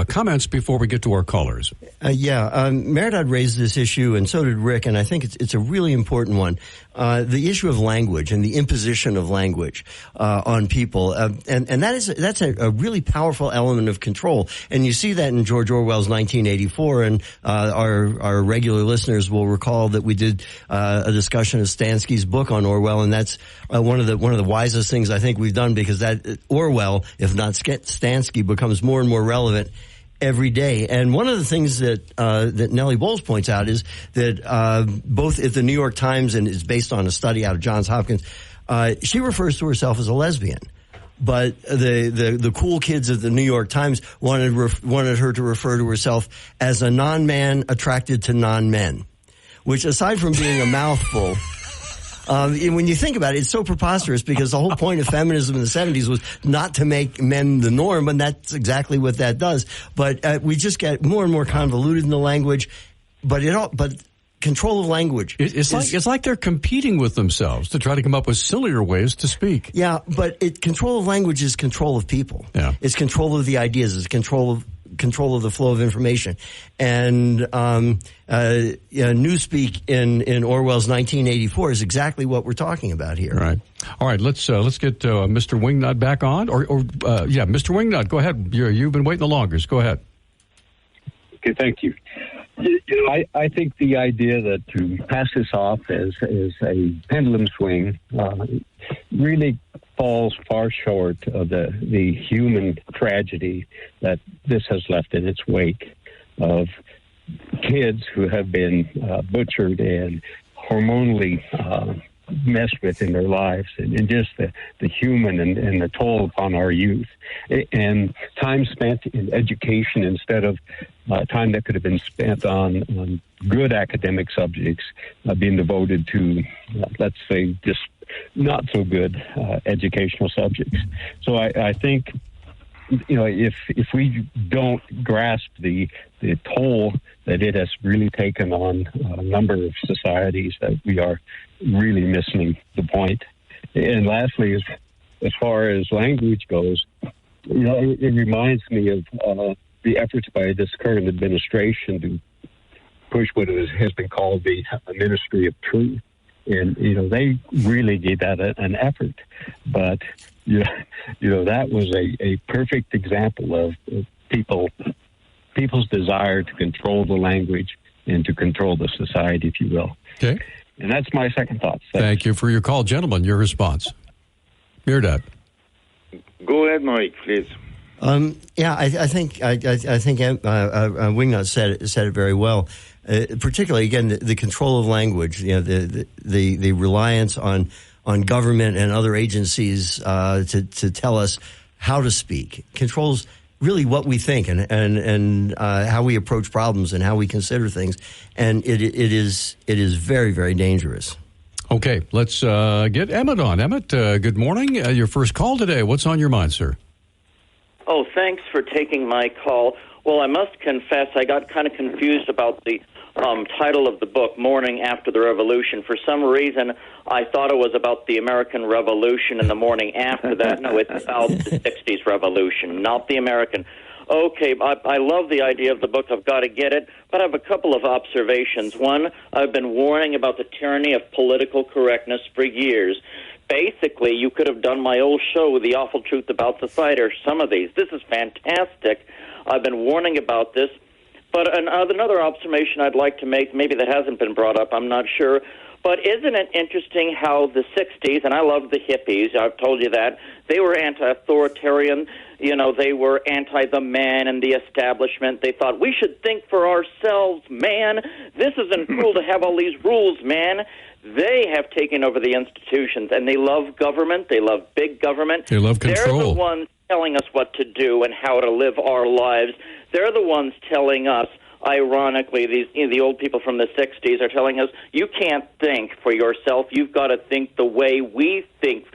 comments before we get to our callers. Mehrdad raised this issue, and so did Rick, and I think it's a really important one. The issue of language and the imposition of language on people, and that's a really powerful element of control. And you see that in George Orwell's 1984. And our regular listeners will recall that we did a discussion of Stansky's book on Orwell, and that's one of the wisest things I think we've done, because that Orwell, if not Stansky, becomes more and more relevant every day. And one of the things that Nellie Bowles points out is that both at the New York Times, and is based on a study out of Johns Hopkins, she refers to herself as a lesbian. But the cool kids at the New York Times wanted her to refer to herself as a non-man attracted to non-men, which, aside from being a mouthful, when you think about it, it's so preposterous, because the whole point of feminism in the 70s was not to make men the norm, and that's exactly what that does. But we just get more and more convoluted in the language. But control of language. It's like they're competing with themselves to try to come up with sillier ways to speak. Yeah, but control of language is control of people. Yeah. It's control of the ideas. It's control of the flow of information. And newspeak in Orwell's 1984 is exactly what we're talking about here. All right. Let's get Mr. Wingnut back on. Mr. Wingnut, go ahead. You've been waiting the longest. Go ahead. Okay, thank you. I think the idea that to pass this off as a pendulum swing really falls far short of the human tragedy that this has left in its wake, of kids who have been butchered and hormonally messed with in their lives, and just the human and the toll upon our youth, and time spent in education instead of time that could have been spent on good academic subjects being devoted to, let's say, just not so good educational subjects. So I think, if we don't grasp the toll that it has really taken on a number of societies, that we are really missing the point. And lastly, as far as language goes, it reminds me of the efforts by this current administration to push what has been called the Ministry of Truth. And, they really gave that an effort. But, that was a perfect example of people's desire to control the language and to control the society, if you will. Okay. And that's my second thought. Thank you for your call, gentlemen. Your response. Mehrdad. Go ahead, Mike, please. I think Wingnut said it very well. Particularly, again, the control of language. The reliance on government and other agencies to tell us how to speak controls really what we think and how we approach problems and how we consider things, and it is very, very dangerous. Okay, let's get Emmett on. Emmett, good morning. Your first call today. What's on your mind, sir? Oh, thanks for taking my call. Well, I must confess I got kind of confused about the title of the book, Morning After the Revolution. For some reason, I thought it was about the American Revolution and the morning after that. No, it's about the 60s revolution, not the American. okay, I love the idea of the book. I've got to get it. But I have a couple of observations. One, I've been warning about the tyranny of political correctness for years. Basically, you could have done my old show, The Awful Truth About Society, or some of these. This is fantastic. I've been warning about this. But another observation I'd like to make, maybe that hasn't been brought up, I'm not sure, but isn't it interesting how the 60s, and I love the hippies, I've told you that, they were anti-authoritarian, they were anti-the man and the establishment. They thought, we should think for ourselves, man. This isn't cool to have all these rules, man. They have taken over the institutions, and they love government. They love big government. They love control. They're the ones telling us what to do and how to live our lives. They're the ones telling us, ironically, the old people from the 60s are telling us, you can't think for yourself. You've got to think the way we think,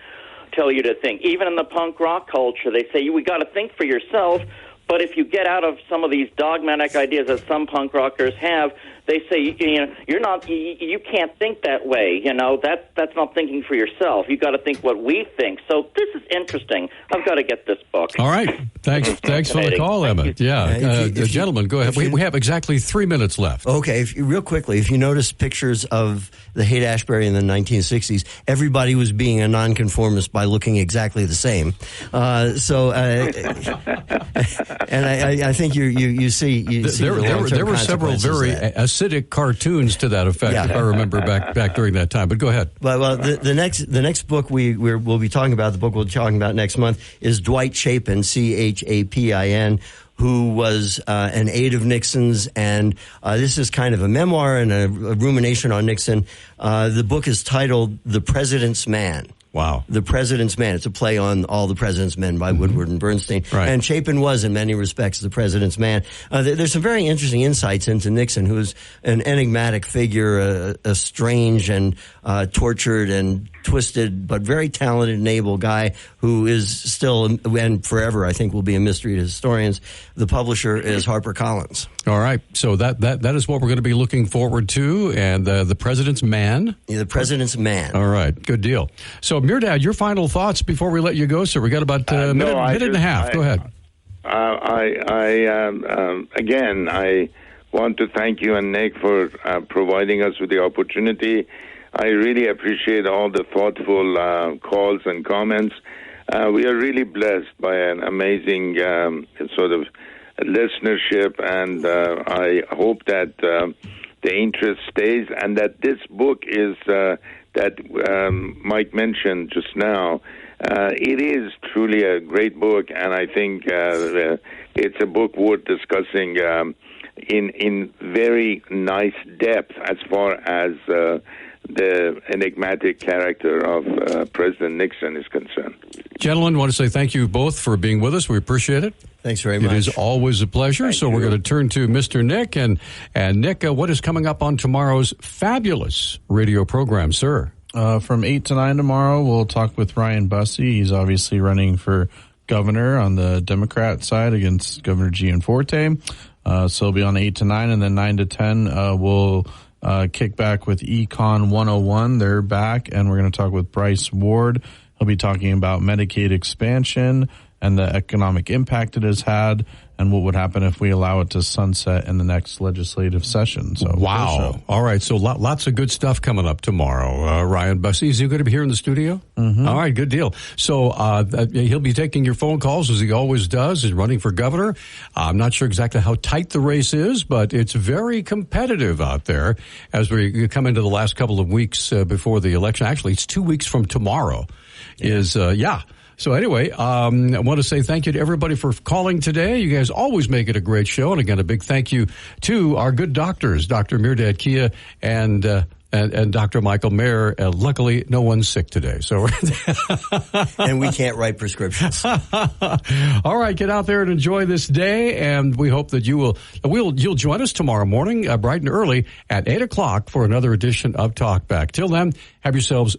tell you to think. Even in the punk rock culture, they say, we got to think for yourself. But if you get out of some of these dogmatic ideas that some punk rockers have, they say, you can't think that way. That's not thinking for yourself. You got to think what we think. So this is interesting. I've got to get this book. All right. Thanks for the call, Emmett. Yeah. Gentlemen, go ahead. We have exactly 3 minutes left. Okay. Real quickly, if you notice pictures of the Haight-Ashbury in the 1960s, everybody was being a nonconformist by looking exactly the same. And I think you see there were several very acidic cartoons to that effect, if I remember back during that time. But go ahead. Well, the next book we'll be talking about, the book we'll be talking about next month, is Dwight Chapin, Chapin, who was an aide of Nixon's, and this is kind of a memoir and a rumination on Nixon. The book is titled The President's Man. Wow. The President's Man. It's a play on All the President's Men by Woodward and Bernstein. Right. And Chapin was, in many respects, the President's Man. There's some very interesting insights into Nixon, who is an enigmatic figure, a strange and tortured and twisted, but very talented and able guy who is still, and forever, I think, will be a mystery to historians. The publisher is HarperCollins. All right. So that is what we're going to be looking forward to. And The President's Man? Yeah, The President's Man. All right. Good deal. So, Mehrdad, your final thoughts before we let you go, sir. We got about a minute and a half. Go ahead. Again, I want to thank you and Nick for providing us with the opportunity. I really appreciate all the thoughtful calls and comments. We are really blessed by an amazing sort of listenership, and I hope that the interest stays and that this book is that Mike mentioned just now. It is truly a great book, and I think it's a book worth discussing in very nice depth as far as the enigmatic character of President Nixon is concerned. Gentlemen, I want to say thank you both for being with us. We appreciate it. Thanks very much. It is always a pleasure. We're going to turn to Mr. Nick. And Nick, what is coming up on tomorrow's fabulous radio program, sir? From 8 to 9 tomorrow, we'll talk with Ryan Bussey. He's obviously running for governor on the Democrat side against Governor Gianforte. So he'll be on 8 to 9, and then 9 to 10, we'll kick back with Econ 101. They're back, and we're going to talk with Bryce Ward. He'll be talking about Medicaid expansion and the economic impact it has had, and what would happen if we allow it to sunset in the next legislative session. So, wow. All right. So lots of good stuff coming up tomorrow. Ryan Bussey, is he going to be here in the studio? Mm-hmm. All right. Good deal. So he'll be taking your phone calls as he always does. He's running for governor. I'm not sure exactly how tight the race is, but it's very competitive out there as we come into the last couple of weeks before the election. Actually, it's 2 weeks from tomorrow. So anyway, I want to say thank you to everybody for calling today. You guys always make it a great show. And again, a big thank you to our good doctors, Dr. Mehrdad Kia and Dr. Michael Mayer. Luckily, no one's sick today. So, and we can't write prescriptions. All right, get out there and enjoy this day. And we hope that you'll join us tomorrow morning, bright and early at 8 o'clock for another edition of Talk Back. Till then, have yourselves